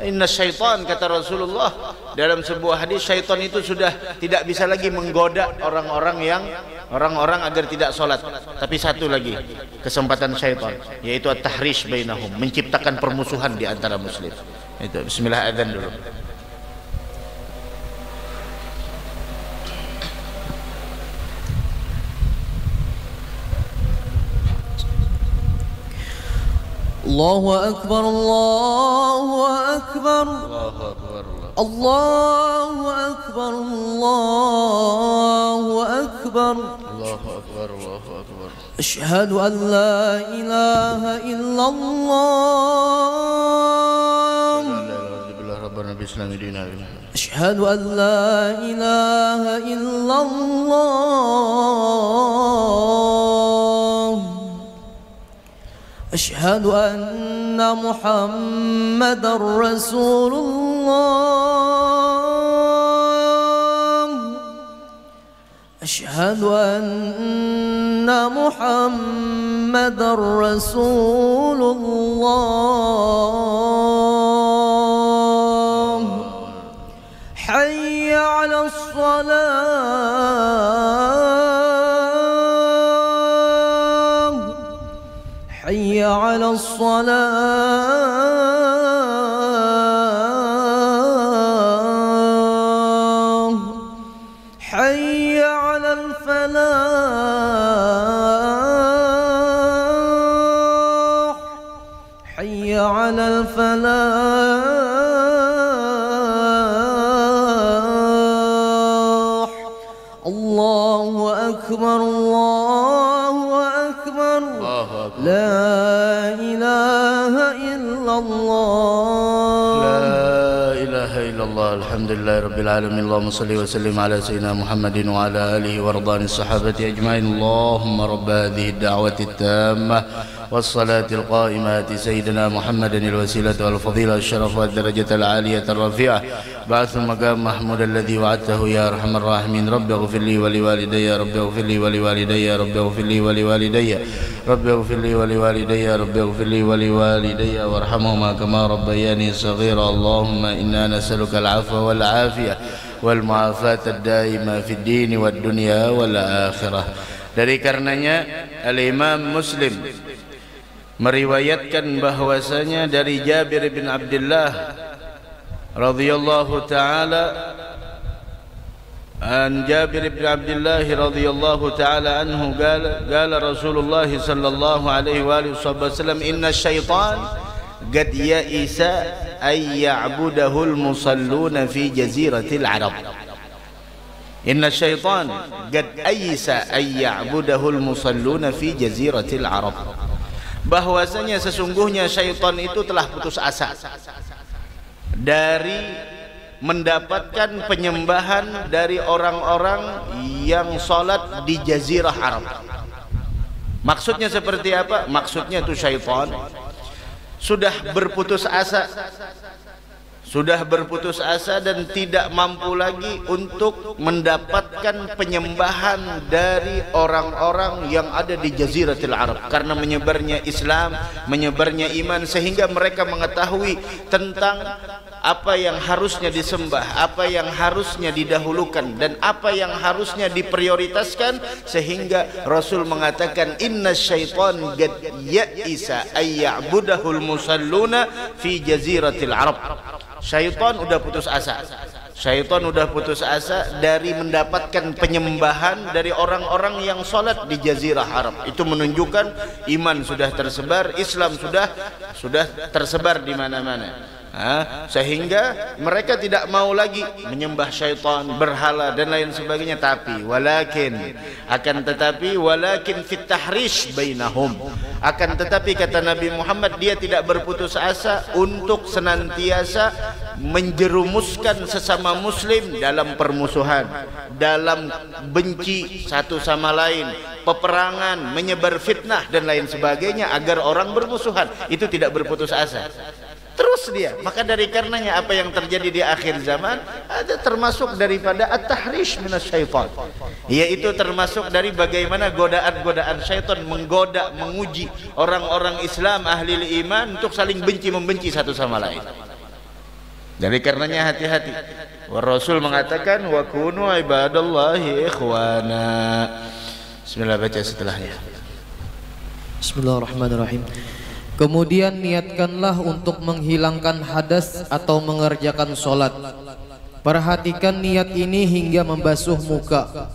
Inna syaitan, kata Rasulullah dalam sebuah hadis, syaitan itu sudah tidak bisa lagi menggoda orang-orang agar tidak sholat. Tapi satu lagi kesempatan syaitan, yaitu at-tahrish bainahum, menciptakan permusuhan di antara muslim. Itu bismillah, adzan dulu. Allahu akbar, Allahu akbar, Allahu akbar, Allahu akbar, Allahu akbar, Allahu akbar. Asyhadu an la ilaha illallah. Asyhadu an la ilaha illallah. أشهد أن محمدًا رسول الله. أشهد أن محمدًا رسول الله. حي على الصلاة. حي على الصلاة. حي على الفلاح. حي على الفلاح. الله أكبر، الله أكبر، لا إله إلا الله. لا إله إلا الله. الحمد لله رب العالمين. اللهم صل وسلم على سيدنا محمد وعلى آله ورضوان الصحابة أجمعين. اللهم رب هذه الدعوة التامة والصلاة القائمة سيدنا محمد الوسيلة والفضيلة والشرف والدرجة العالية الرفيعة، بعث المقام محمود الذي وعدته يا أرحم الراحمين. رب اغفر لي ولوالدي، رب اغفر لي ولوالدي، رب اغفر لي ولوالدي، رب اغفر لي ولوالدي، رب اغفر لي ولوالدي وارحمهما كما ربياني صغيرا. اللهم إنا نسألك العفو والعافية والمعافاة الدائمة في الدين والدنيا والآخرة. Dari karenanya Al-Imam Muslim meriwayatkan bahwasanya dari Jabir bin Abdullah radhiyallahu taala an Jabir bin Abdullah radhiyallahu taala anhu qala Rasulullah sallallahu alaihi wasallam inna syaitan qad ya'isa ay ya'budahu al-musalluna fi jaziratil arab. Inna syaitan qad ya'isa ay ya'budahu al-musalluna fi jaziratil arab. Bahwasanya sesungguhnya syaitan itu telah putus asa dari mendapatkan penyembahan dari orang-orang yang sholat di jazirah Arab. Maksudnya seperti apa? Maksudnya itu syaitan sudah berputus asa dan tidak mampu lagi untuk mendapatkan penyembahan dari orang-orang yang ada di Jaziratul Arab, karena menyebarnya Islam, menyebarnya iman, sehingga mereka mengetahui tentang apa yang harusnya disembah, apa yang harusnya didahulukan, dan apa yang harusnya diprioritaskan, sehingga Rasul mengatakan inna syaitan qad ya'isa ay ya'budahul musalluna fi jaziratil Arab. Syaitan udah putus asa. Syaitan udah putus asa dari mendapatkan penyembahan dari orang-orang yang sholat di Jazirah Arab. Itu menunjukkan iman sudah tersebar, Islam sudah tersebar di mana-mana. Sehingga mereka tidak mau lagi menyembah syaitan, berhala dan lain sebagainya. Tapi walakin fit tahrish bainahum, akan tetapi kata Nabi Muhammad, dia tidak berputus asa untuk senantiasa menjerumuskan sesama muslim dalam permusuhan, dalam benci satu sama lain, peperangan, menyebar fitnah dan lain sebagainya, agar orang bermusuhan. Itu tidak berputus asa, terus dia. Maka dari karenanya apa yang terjadi di akhir zaman ada termasuk daripada at-tahrish minasyaitan, yaitu termasuk dari bagaimana godaan-godaan syaitan menggoda, menguji orang-orang Islam ahli iman untuk saling benci-membenci satu sama lain. Dari karenanya hati-hati. Rasul mengatakan wa kunu ibadallahi ikhwana. Bismillah, baca setelahnya. Bismillahirrahmanirrahim. Kemudian niatkanlah untuk menghilangkan hadas atau mengerjakan sholat. Perhatikan niat ini hingga membasuh muka.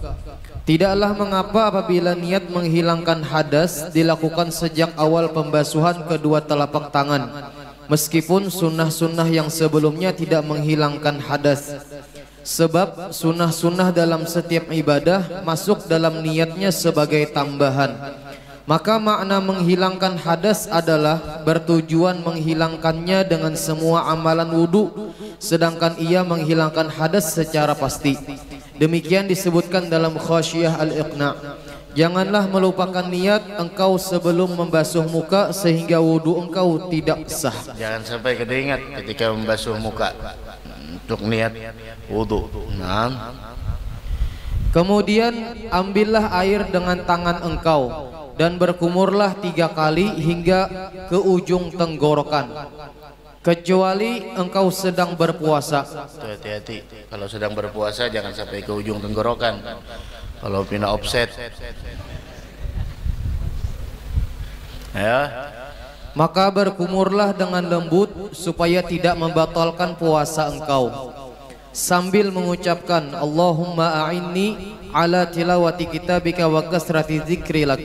Tidaklah mengapa apabila niat menghilangkan hadas dilakukan sejak awal pembasuhan kedua telapak tangan, meskipun sunnah-sunnah yang sebelumnya tidak menghilangkan hadas. Sebab sunnah-sunnah dalam setiap ibadah masuk dalam niatnya sebagai tambahan. Maka makna menghilangkan hadas adalah bertujuan menghilangkannya dengan semua amalan wudu, sedangkan ia menghilangkan hadas secara pasti. Demikian disebutkan dalam Khasyiyah al-Iqna'. Janganlah melupakan niat engkau sebelum membasuh muka sehingga wudu engkau tidak sah. Jangan sampai keingat ketika membasuh muka untuk niat wudu. Nah. Kemudian ambillah air dengan tangan engkau dan berkumurlah 3 kali hingga ke ujung tenggorokan, kecuali engkau sedang berpuasa. Hati-hati, kalau sedang berpuasa jangan sampai ke ujung tenggorokan. Kalau pindah offset, ya. Maka berkumurlah dengan lembut supaya tidak membatalkan puasa engkau, sambil mengucapkan Allahumma a'inni ala tilawati kitabika wa kasrati dzikrilak.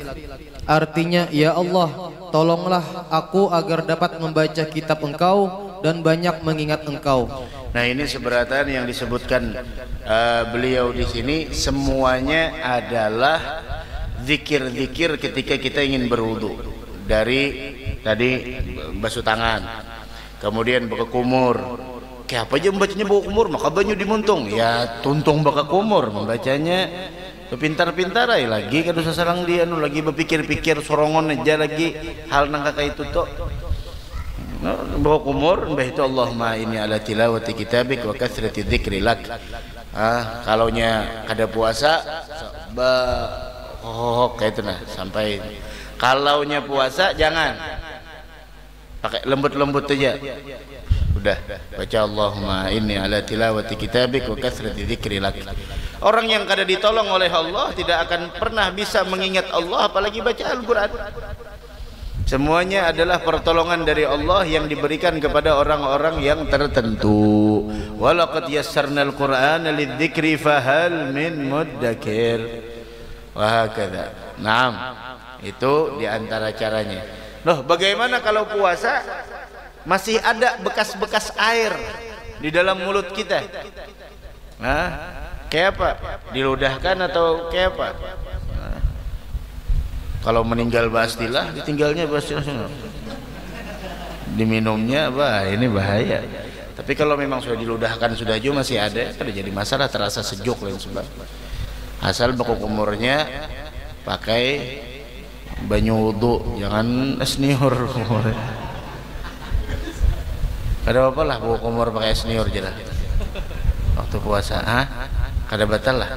Artinya, ya Allah, tolonglah aku agar dapat membaca kitab engkau dan banyak mengingat engkau. Nah, ini seberatan yang disebutkan beliau di sini semuanya adalah zikir-zikir ketika kita ingin berwudu. Dari tadi basuh tangan, kemudian buka kumur. Kayak apa aja membacanya buka kumur, maka banyu dimuntung. Ya tuntung buka kumur, membacanya pintar-pintar aja lagi kada usah sarang dia nu lagi berpikir-pikir sorongon aja lagi hal nang kakak itu tuh. Bawa kumur, mbah itu Allahumma ini ala tilawati kitabik wa kasrati dzikrilak. Kalau nya kada puasa kayak itu nah sampai. Kalau nya puasa jangan pakai lembut-lembut aja. Udah baca Allahumma inni ala tilawati kitabik wa kasrati dzikrilak. Orang yang kada ditolong oleh Allah tidak akan pernah bisa mengingat Allah, apalagi baca Al-Quran. Semuanya adalah pertolongan dari Allah yang diberikan kepada orang-orang yang tertentu. Walaqad yassarnal Qur'ana lidzikri fahal min muddakir. Wa hakadha. Naam. Itu diantara caranya. Loh, bagaimana kalau puasa masih ada bekas-bekas air di dalam mulut kita? Kayak apa? Diludahkan atau kayak apa? Kalau meninggal pastilah, ditinggalnya pastilah. Diminumnya ini bahaya. Tapi kalau memang sudah diludahkan sudah juga masih ada, kada jadi masalah, terasa sejuk lain sebab. Asal baku kumurnya pakai banyu wudu, jangan esniur. Kada apa-apa lah baku kumur pakai esniur je lah. Waktu puasa, kada batal lah.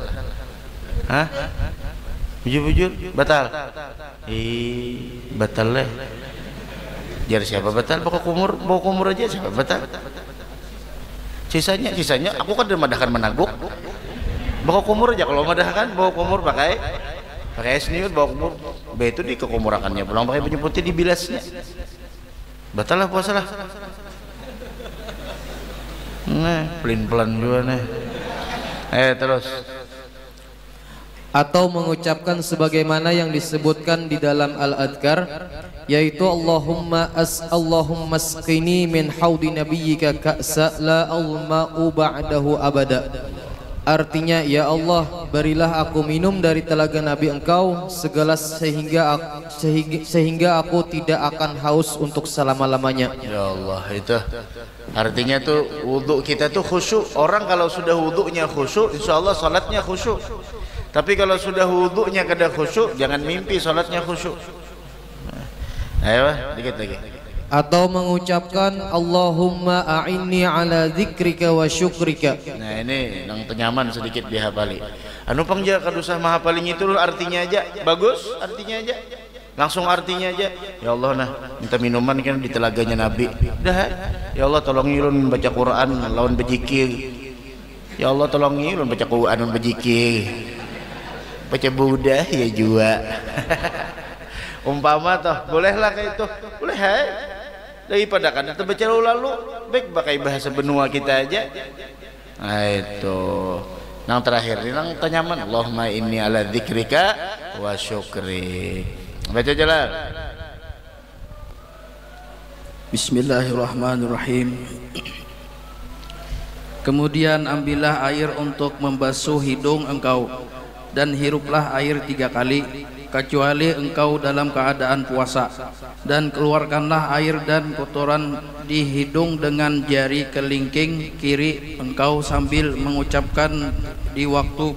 Bujur-bujur batal. Batal lah. Jar siapa batal? Bawa kumur aja siapa batal? Sisanya aku kan madahkan menaguk. Bawa kumur aja, kalau madahkan bawa kumur pakai esniur, bawa kumur. Itu di kekumurakannya pulang pakai baju putih dibilasnya. Batal lah puasa lah. Nah, pelin-pelan juga nih. Terus. Atau mengucapkan sebagaimana yang disebutkan di dalam Al-Adhkar, yaitu Allahumma asqini min haudi nabiyyika ka'sa la alma'u ba'dahu abada. Artinya, ya Allah, berilah aku minum dari telaga Nabi Engkau segelas sehingga aku tidak akan haus untuk selama-lamanya. Ya Allah, itu artinya tuh wudhu kita tuh khusyuk. Orang kalau sudah wudhunya khusyuk, insya Allah salatnya khusyuk. Tapi kalau sudah wudhunya kada khusyuk, jangan mimpi salatnya khusyuk. Ayo, dikit lagi. Atau mengucapkan Allahumma a'inni ala dzikrika wa syukrika. Nah ini yang tenyaman sedikit dihafali. Anu pangja kadusah mahapaling itu artinya aja bagus, artinya aja langsung artinya aja. Ya Allah, nah minta minuman kan di telaganya Nabi. Dah. Ya Allah tolong ilun baca Quran lawan bejikir. Ya Allah tolong ilun baca Quran lawan bejikir. Baca Buddha ya jua. Umpama toh bolehlah kayak itu, boleh hai. Daripada kan kita baca lalu baik pakai bahasa benua kita aja. Nah itu yang terakhir ini yang tenyaman Allahumma inni ala dzikrika wa syukri. Baca jalan. Bismillahirrahmanirrahim. Kemudian ambillah air untuk membasuh hidung engkau dan hiruplah air 3 kali kecuali engkau dalam keadaan puasa, dan keluarkanlah air dan kotoran di hidung dengan jari kelingking kiri engkau sambil mengucapkan di waktu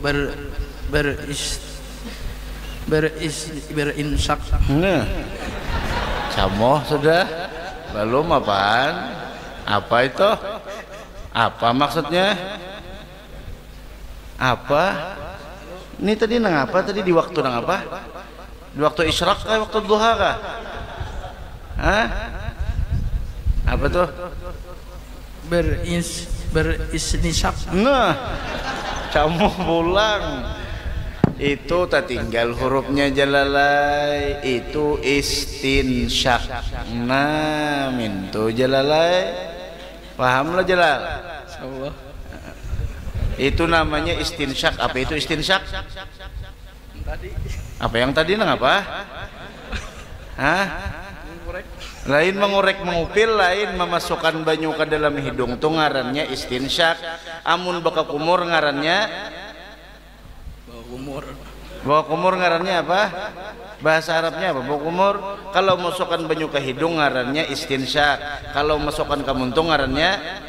berinsak. Nah, camoh sudah belum apaan? Apa itu? Apa maksudnya? Apa? Ini tadi nang apa? Tadi di waktu nang apa? Di waktu isyraq kah? Waktu duha kah? Hah? Apa tuh? Berisnisak. Nah, kamu pulang. Itu tak tinggal hurufnya Jalalai. Itu istinsyak. Nah, mintu Jalalai. Pahamlah Jalal? Insyaallah. Itu namanya istinsyak. Apa itu istinsyak? Apa yang tadi nang apa? Hah? Lain mengorek mengupil, lain memasukkan banyu ke dalam hidung tuh ngarannya istinsyak. Amun baka kumur ngarannya bawa kumur ngarannya apa? Bahasa Arabnya apa? Bawa kumur. Kalau masukkan banyu ke hidung ngarannya istinsyak. Kalau masukkan ke muntung ngarannya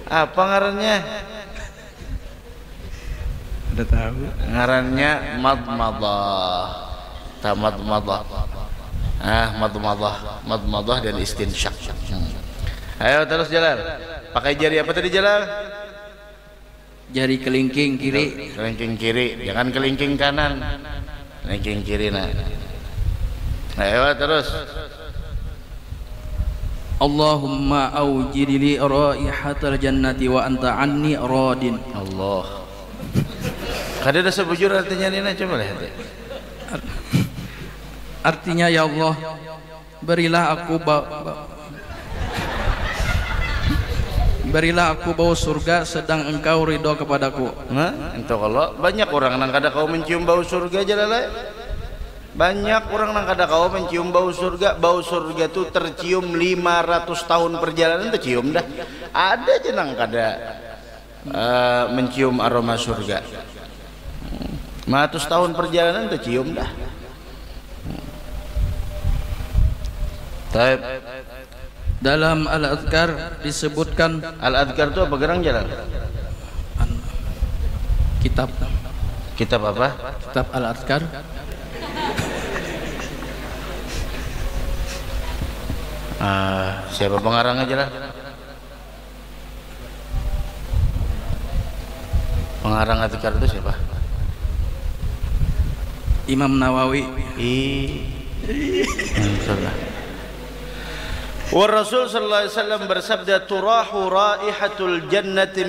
apa ngarannya? Udah tahu. Ngarannya madmadah. Tamadmadah. Madmadah dan istinsyak. Ayo terus jalan. Pakai jari apa tadi jalan? Jari kelingking kiri. Kelingking kiri, jangan kelingking kanan. Kelingking kiri nah. Ayo terus. Allahumma awjidli raihatal jannati wa anta anni radin. Allah. Kada ada sebujur artinya Nina, coba lihat. Artinya, ya Allah, berilah aku bau surga sedang engkau ridho kepadaku. Nah, itu kalau banyak orang nang kada kau mencium bau surga Jalalai. Banyak orang nang kada kau mencium bau surga. Bau surga tuh tercium 500 tahun perjalanan tercium dah. Ada aja nang kada mencium aroma surga. 500 tahun perjalanan tercium dah. Taib. Dalam Al-Adhkar disebutkan, Al-Adhkar itu apa gerang jalan? Kitab apa? Kitab Al-Adhkar. Siapa pengarangnya jalan? Pengarang Adhkar itu siapa? Imam Nawawi. Rasul sallallahu alaihi wasallam bersabda turahu raihatul jannati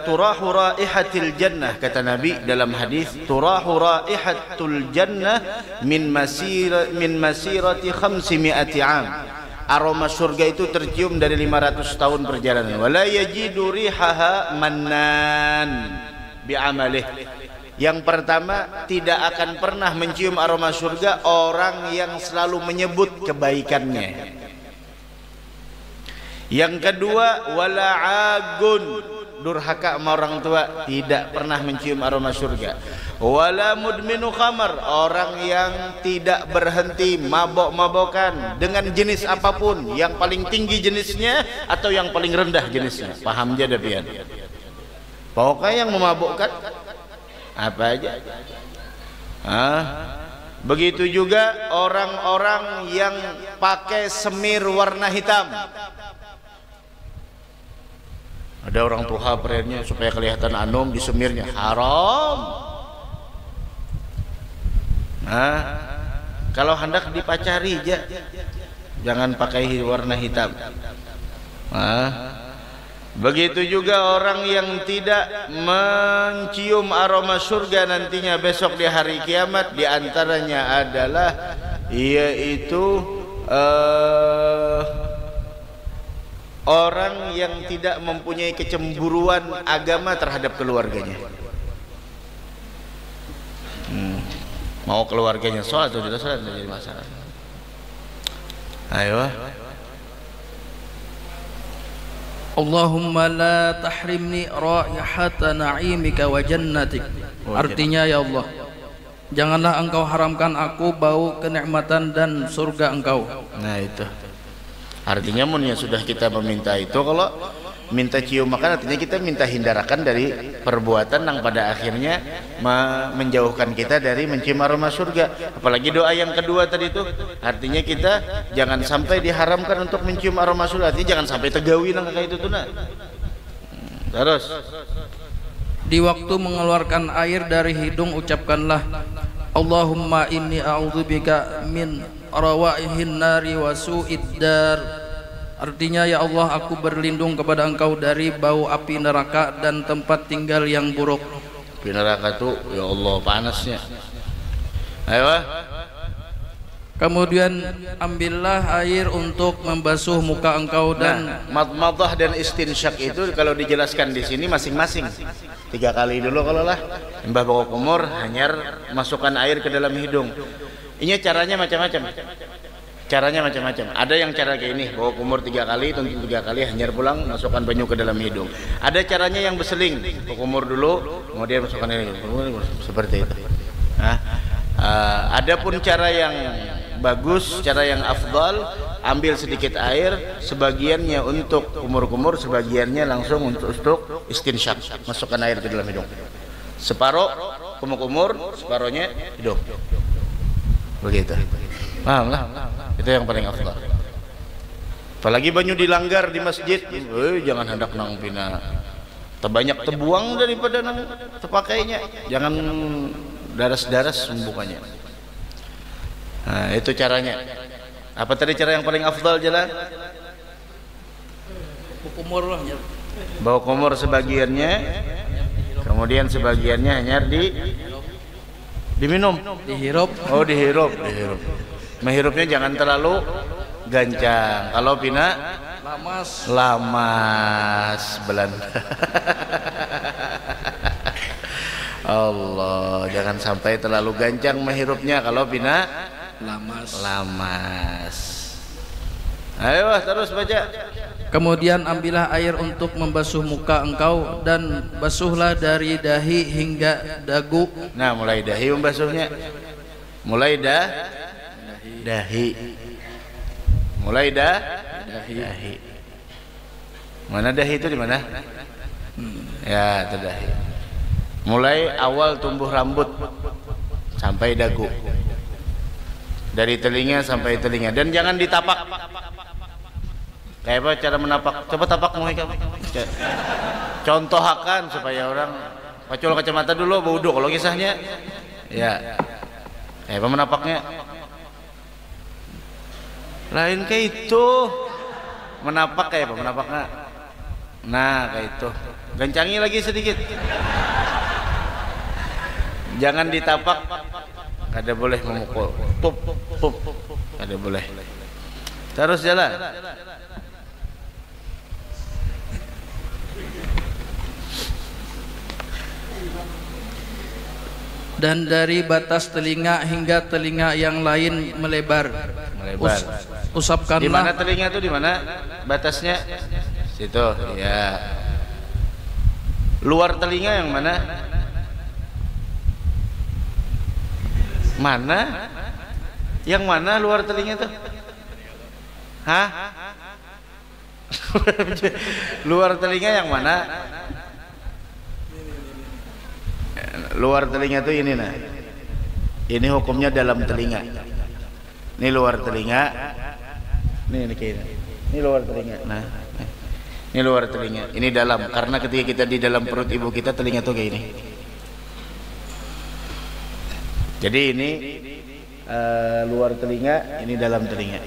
turahu raihatil jannah, kata Nabi dalam hadis, turahu raihatul jannah min masirati 500 am. Aroma surga itu tercium dari 500 tahun perjalanan. Wala yajidu rihaha mannan bi'amalih. Yang pertama, tidak akan pernah mencium aroma surga orang yang selalu menyebut kebaikannya. Yang kedua, wala agun, durhaka sama orang tua, tidak pernah mencium aroma surga. Wala mudminu khamar, orang yang tidak berhenti mabok-mabokan dengan jenis apapun, yang paling tinggi jenisnya atau yang paling rendah jenisnya. Paham aja dah pian. Pokoknya yang memabukkan apa aja. Begitu juga orang-orang yang pakai semir warna hitam. Ada orang tuha perenya supaya kelihatan anum di semirnya, haram. Kalau hendak dipacari aja, jangan pakai warna hitam. Begitu juga orang yang tidak mencium aroma surga nantinya besok di hari kiamat, di antaranya adalah yaitu orang yang tidak mempunyai kecemburuan agama terhadap keluarganya. Mau keluarganya sholat atau tidak sholat menjadi masalah. Ayo. Allahumma la tahrimni raihata na'imika wa jannatik. Artinya, ya Allah, janganlah engkau haramkan aku bau kenikmatan dan surga engkau. Nah itu artinya munnya sudah kita meminta itu, kalau minta cium makan artinya kita minta hindarkan dari perbuatan yang pada akhirnya menjauhkan kita dari mencium aroma surga. Apalagi doa yang kedua tadi itu artinya kita jangan sampai diharamkan untuk mencium aroma surga, artinya jangan sampai tegawi nang kayak itu tuh. Terus di waktu mengeluarkan air dari hidung ucapkanlah Allahumma inni a'udzubika min rawaihin nari wa su'id dar. Artinya, ya Allah, aku berlindung kepada engkau dari bau api neraka dan tempat tinggal yang buruk. Api neraka tuh ya Allah panasnya. Ayo. Kemudian ambillah air untuk membasuh muka engkau dan madmadah dan istinsyak itu kalau dijelaskan di sini masing-masing 3 kali dulu kalau lah. Mbah bawa kumur hanyar masukkan air ke dalam hidung. Ini caranya macam-macam. Ada yang cara kayak ini, bawa kumur 3 kali, tentu 3 kali hanyar pulang masukkan banyu ke dalam hidung. Ada caranya yang berseling, bawa kumur dulu kemudian masukkan air seperti itu. Adapun cara yang bagus, cara yang afdal, ambil sedikit air, sebagiannya untuk kumur-kumur, sebagiannya langsung untuk istinsyak, masukkan air ke dalam hidung. Separuh kumur-kumur, separuhnya hidung. Begitu. Paham lah? Itu yang paling afdal. Apalagi banyu dilanggar di masjid, jangan hendak nang pina terbanyak terbuang daripada nang terpakainya. Jangan daras-daras membukanya. Nah, itu caranya. Apa tadi cara yang paling afdal jalan? kumur lah. Bawa kumur sebagiannya, kemudian sebagiannya hanya diminum, dihirup. Oh, dihirup. Menghirupnya jangan terlalu gancang. Kalau pina lamas Belanda. Allah, jangan sampai terlalu gancang menghirupnya. Kalau pina lamas. Ayo terus baca. Kemudian ambillah air untuk membasuh muka engkau dan basuhlah dari dahi hingga dagu. Nah, mulai dahi membasuhnya. Mulai dahi. Mulai dahi. Mana dahi itu di mana? Ya, itu dahi. Mulai awal tumbuh rambut sampai dagu. Dari telinga sampai telinga, dan jangan ditapak. Kayak apa cara menapak? Coba tapak kamu. Contohakan supaya orang pacul kacamata dulu bodoh kalau kisahnya. Ya. Kayak apa menapaknya? Lain kayak itu. Menapak kayak apa menapaknya? Nah, kayak itu. Gancangi lagi sedikit. Jangan ditapak. Kada boleh memukul. Pup. Kada boleh. Terus jalan. dan dari batas telinga hingga telinga yang lain melebar. Usapkanlah. Di mana telinga itu, di mana batasnya? Situ, ya. Luar telinga yang mana? Mana? Yang mana luar telinga itu? Hah? Luar telinga yang mana? Luar telinga itu ini nah. Ini hukumnya dalam telinga. Ini luar telinga. Ini kayak ini. Ini luar telinga. Nah, ini luar telinga. Ini dalam, karena ketika kita di dalam perut ibu kita, telinga tuh kayak ini. Jadi ini luar telinga, ini dalam telinga.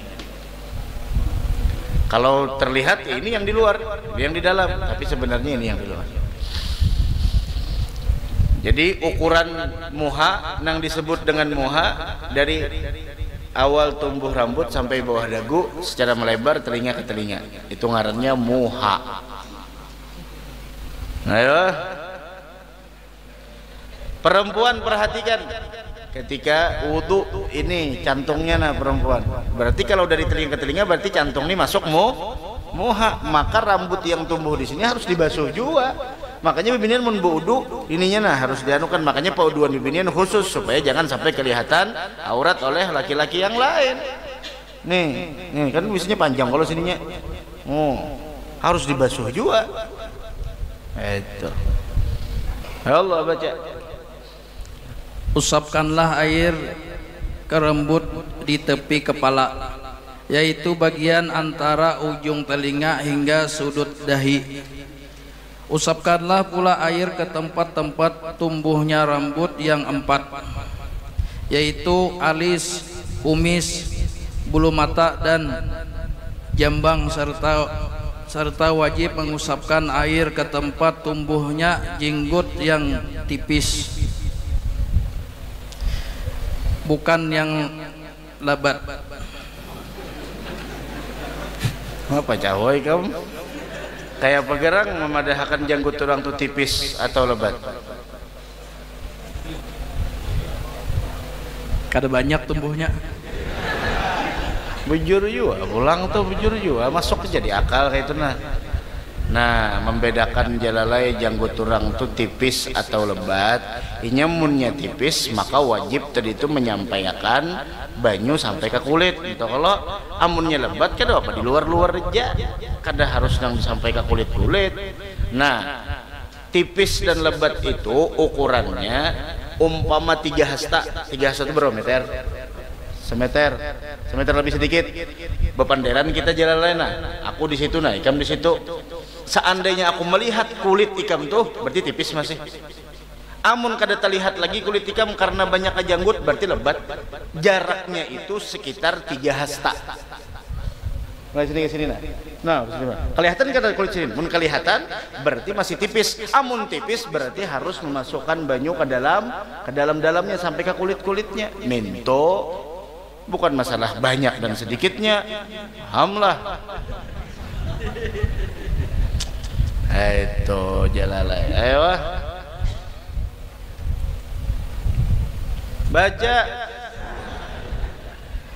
Kalau terlihat ya ini yang di luar, yang di dalam, tapi sebenarnya ini yang di luar. Jadi ukuran muha yang disebut dengan muha dari awal tumbuh rambut sampai bawah dagu secara melebar telinga ke telinga, itu ngarannya muha. Ayo, perempuan perhatikan, ketika wudu ini cantungnya nah perempuan, berarti kalau dari telinga ke telinga berarti cantung ini masuk muha, maka rambut yang tumbuh di sini harus dibasuh juga. Makanya bibinian mun wudu ininya nah harus dianukan, makanya pauduan bibinian khusus supaya jangan sampai kelihatan aurat oleh laki-laki yang lain. Nih kan biasanya panjang kalau sininya. Harus dibasuh juga. Itu. Ya Allah, baca. Usapkanlah air ke rambut di tepi kepala, yaitu bagian antara ujung telinga hingga sudut dahi. Usapkanlah pula air ke tempat-tempat tumbuhnya rambut yang 4, yaitu alis, kumis, bulu mata dan jambang, serta wajib mengusapkan air ke tempat tumbuhnya jenggot yang tipis, bukan yang lebat. Apa cawoy kamu? Kayak pegerang memadahkan janggut orang tuh tipis atau lebat. Kada banyak tumbuhnya. Bujur juga, pulang tuh bujur juga, masuk jadi akal kayak itu nah. Nah, membedakan jalalai janggut orang tuh tipis atau lebat. Inyamunnya tipis, maka wajib tadi itu menyampaikan banyu sampai ke kulit. Gitu. Kalau amunnya lebat, kada apa di luar-luar aja, kada harus nang sampai ke kulit-kulit. Nah, tipis dan lebat itu ukurannya umpama 3 hasta. 3 hasta itu berapa meter? Semeter lebih sedikit. Bepanderan kita jalan lain nah. Aku di situ nah, ikam di situ. Seandainya aku melihat kulit ikam tuh, berarti tipis masih. Amun kada terlihat lagi kulit ikam karena banyak janggut, berarti lebat. Jaraknya itu sekitar 3 hasta. Mulai sini ke sini nah. Nah, kelihatan kada kulit sini? Mun kelihatan berarti masih tipis. Amun tipis berarti harus memasukkan banyu ke dalamnya sampai ke kulit-kulitnya. Minto bukan masalah banyak dan sedikitnya. Hamlah. Itu jalalai. Ayo. Baca.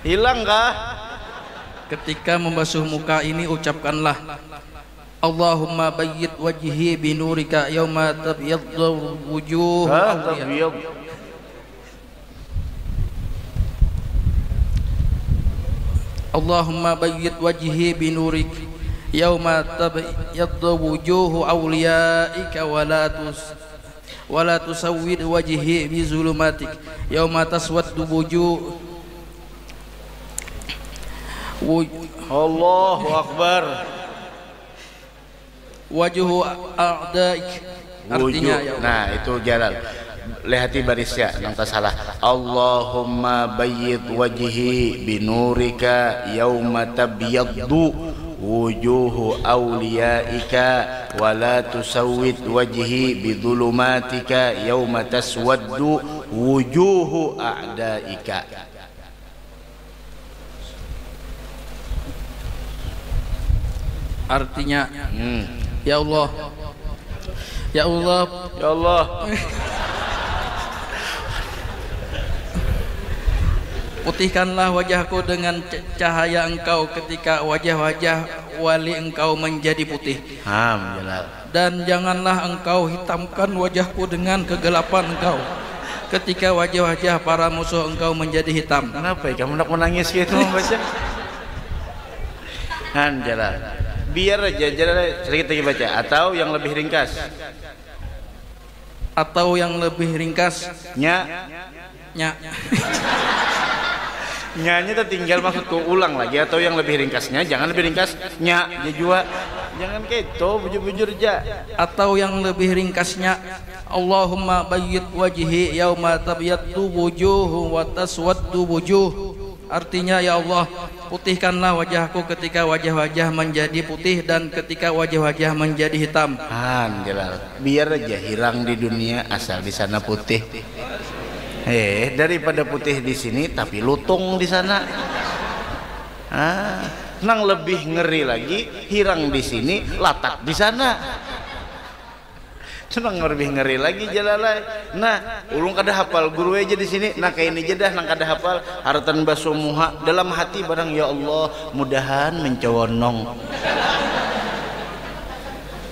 Hilang kah? Ketika membasuh muka ini ucapkanlah Allahumma bayyid wajhi binurika yauma tabyaddu wujuh. Allahumma bayyid wajhi binurik yauma tabyaddu wujuhu awliyaika wa la tusawwid wajhi bi zulumatik yauma taswaddu wujuh. Allahu Akbar. Wajhu a'daik, artinya ya Allah. Nah, itu jalan. Lihati barisnya yang tak salah. Allahumma bayyid wajhi binurika yauma tabyaddu wujuhu awliyaika wa la tusawwid wajhi bidzulumatika yauma taswaddu wujuhu a'daika. Artinya ya Allah, ya Allah, ya Allah. Putihkanlah wajahku dengan cahaya engkau ketika wajah-wajah wali engkau menjadi putih. Dan janganlah engkau hitamkan wajahku dengan kegelapan engkau ketika wajah-wajah para musuh engkau menjadi hitam. Kenapa ya kamu nak menangis gitu membaca? Jalal. Biar aja Jalal sedikit lagi baca. Atau yang lebih ringkas. Atau yang lebih ringkas. Nya. Nyanya tinggal maksudku ulang lagi. Atau yang lebih ringkasnya, jangan lebih ringkas nya jua. Jangan gitu bujur-bujur ja. Atau yang lebih ringkasnya, Allahumma bayyid wajhi yauma tabyaddu wujuh wa taswaddu wujuh. Artinya, ya Allah, putihkanlah wajahku ketika wajah-wajah menjadi putih dan ketika wajah-wajah menjadi hitam. Jalal. Biar aja hirang di dunia asal di sana putih. Daripada putih di sini tapi lutung di sana. Nang lebih ngeri lagi, hirang di sini, latak di sana. Nang lebih ngeri lagi Jalalai. Nah, ulung kada hafal guru aja di sini. Nah kayak ini jedah nang kada hafal haratan baso muha dalam hati barang, ya Allah, mudahan mencolonong.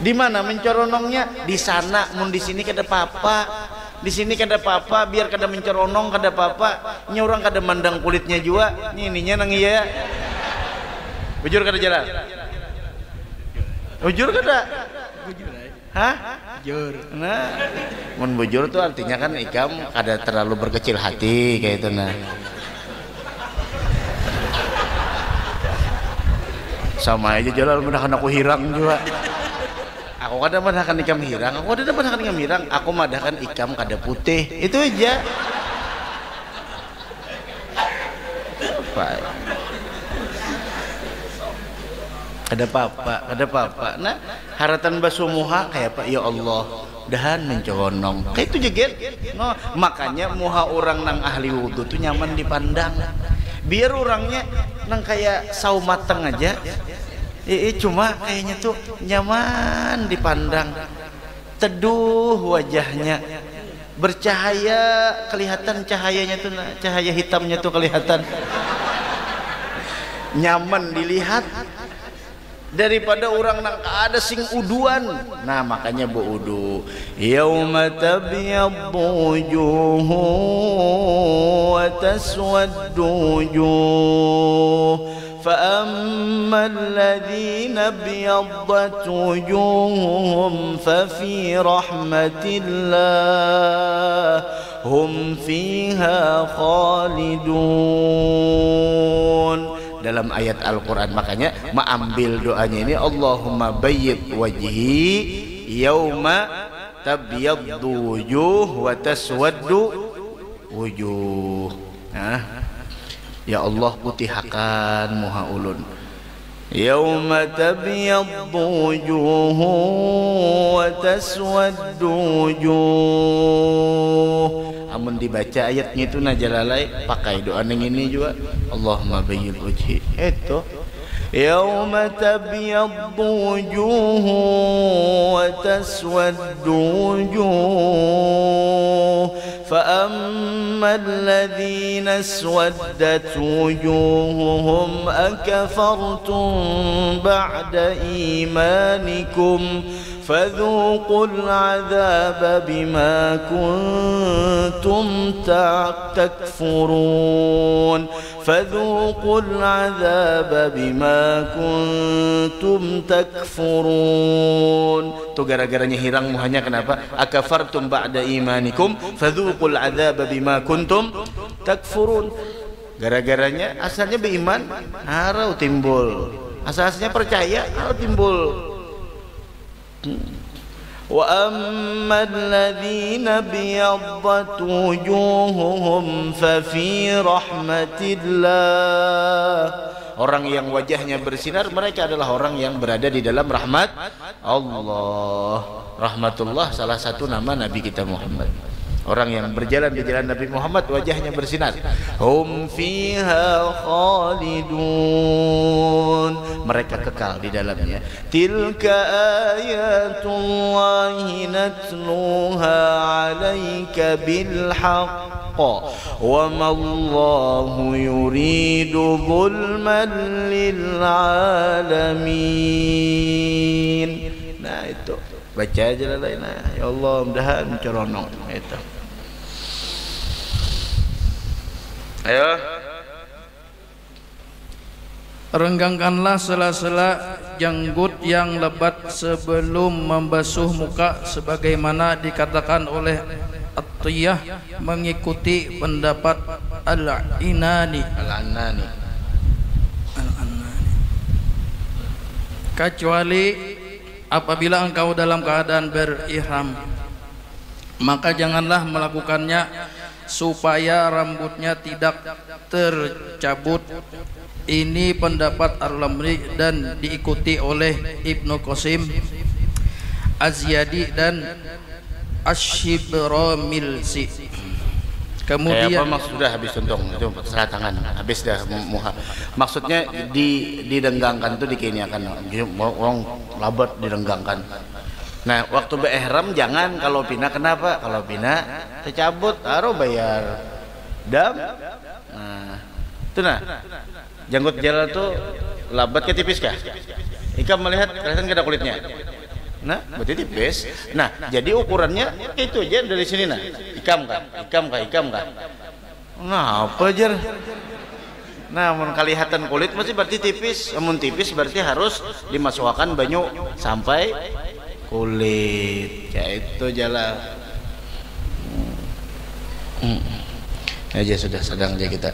Di mana mencolonongnya? Di sana, mun di sini kada apa-apa. Di sini kada apa-apa, biar kada menceronong kada apa-apa. Nya orang kada mandang kulitnya juga. Ininya nang iya. Bujur kada Jalan? Bujur kada? Hah? Bujur. Nah, mun bujur tuh artinya kan ikam kada terlalu berkecil hati kayak itu nah. Sama aja Jalan menahan aku hirang juga. Aku kada madahkan ikam hirang, aku kada madahkan ikam hirang, aku madahkan ikam kada putih. Itu aja. Kada apa-apa. Nah, haratan basumuha kayak apa? Ya Allah, dahan mencolonong. Kayak itu jeget. No, makanya muha orang nang ahli wudu tuh nyaman dipandang. Biar orangnya nang kayak saw mateng aja. Cuma kayaknya tuh nyaman dipandang, teduh wajahnya, bercahaya, kelihatan cahayanya tuh, cahaya hitamnya tuh kelihatan, nyaman dilihat daripada orang nang ada sing uduan. Nah makanya berudu. Yauma tabyaddu wujuh wa taswaddu wujuh. فأما الذين ابيضت وجوههم ففي رحمة الله هم فيها خالدون. Dalam ayat Al-Quran, makanya mengambil doanya ini, Allahumma bayyid wajhi yauma tabyaddu wujuh wa taswaddu wujuh. Ya Allah, putihakan muha ulun. Yauma tabyaddu wujuh wa taswaddu wujuh. Amun dibaca ayatnya itu Jalalai pakai doa yang ini juga. Allahumma bayyid wajhi. Itu yauma tabyaddu wujuh wa taswaddu wujuh. فأما الذين اسودت وجوههم أكفرتم بعد إيمانكم فذوقوا العذاب بما كنتم تكفرون فذوقوا العذاب بما كنتم تكفرون. Tuh gara-garanya hirang muhanya kenapa? Akafartum ba'da imanikum fadzuqul adzaba bima kuntum takfurun. Gara-garanya asalnya beriman harau timbul, asal-asalnya percaya harau timbul. Wa ammal ladzina biyaddat wujuhuhum fa fi rahmatillah. Orang yang wajahnya bersinar, mereka adalah orang yang berada di dalam rahmat Allah. Rahmatullah salah satu nama Nabi kita Muhammad. Orang yang berjalan di jalan Nabi Muhammad wajahnya bersinar. Hum fiha khalidun. Mereka kekal di dalamnya. Tilka ayatullahi natluha 'alaika bil haqq. wa ma Allahu yuridu zulman lil alamin. Nah itu baca aja lah lain. Ya Allah mudahan ceronong itu. Ayo. Renggangkanlah sela-sela janggut yang lebat sebelum membasuh muka sebagaimana dikatakan oleh At-Tiyah mengikuti pendapat Al-Inani. Kecuali apabila engkau dalam keadaan berihram, maka janganlah melakukannya supaya rambutnya tidak tercabut. Ini pendapat Ar-Ramli dan diikuti oleh Ibnu Qasim, Az-Ziyadi dan Asy-Shibramilsi. Kemudian sudah habis untung itu serah tangan habis dah muha. Maksudnya didenggangkan itu dikiniakan orang labat didenggangkan. Nah waktu berihram jangan, kalau pina kenapa? Kalau pina tercabut taruh bayar dam. Nah itu nah janggut jalan tuh labatnya tipis kah? Ikam melihat kelihatan kada kulitnya. Nah berarti tipis. Nah jadi ukurannya itu aja dari sini nah. Ikam kah? Nah apa aja? Nah mun kelihatan kulit masih berarti tipis. Mun tipis berarti harus dimasukkan banyu sampai kulit. Ya itu jalan. Aja sudah sedang aja kita.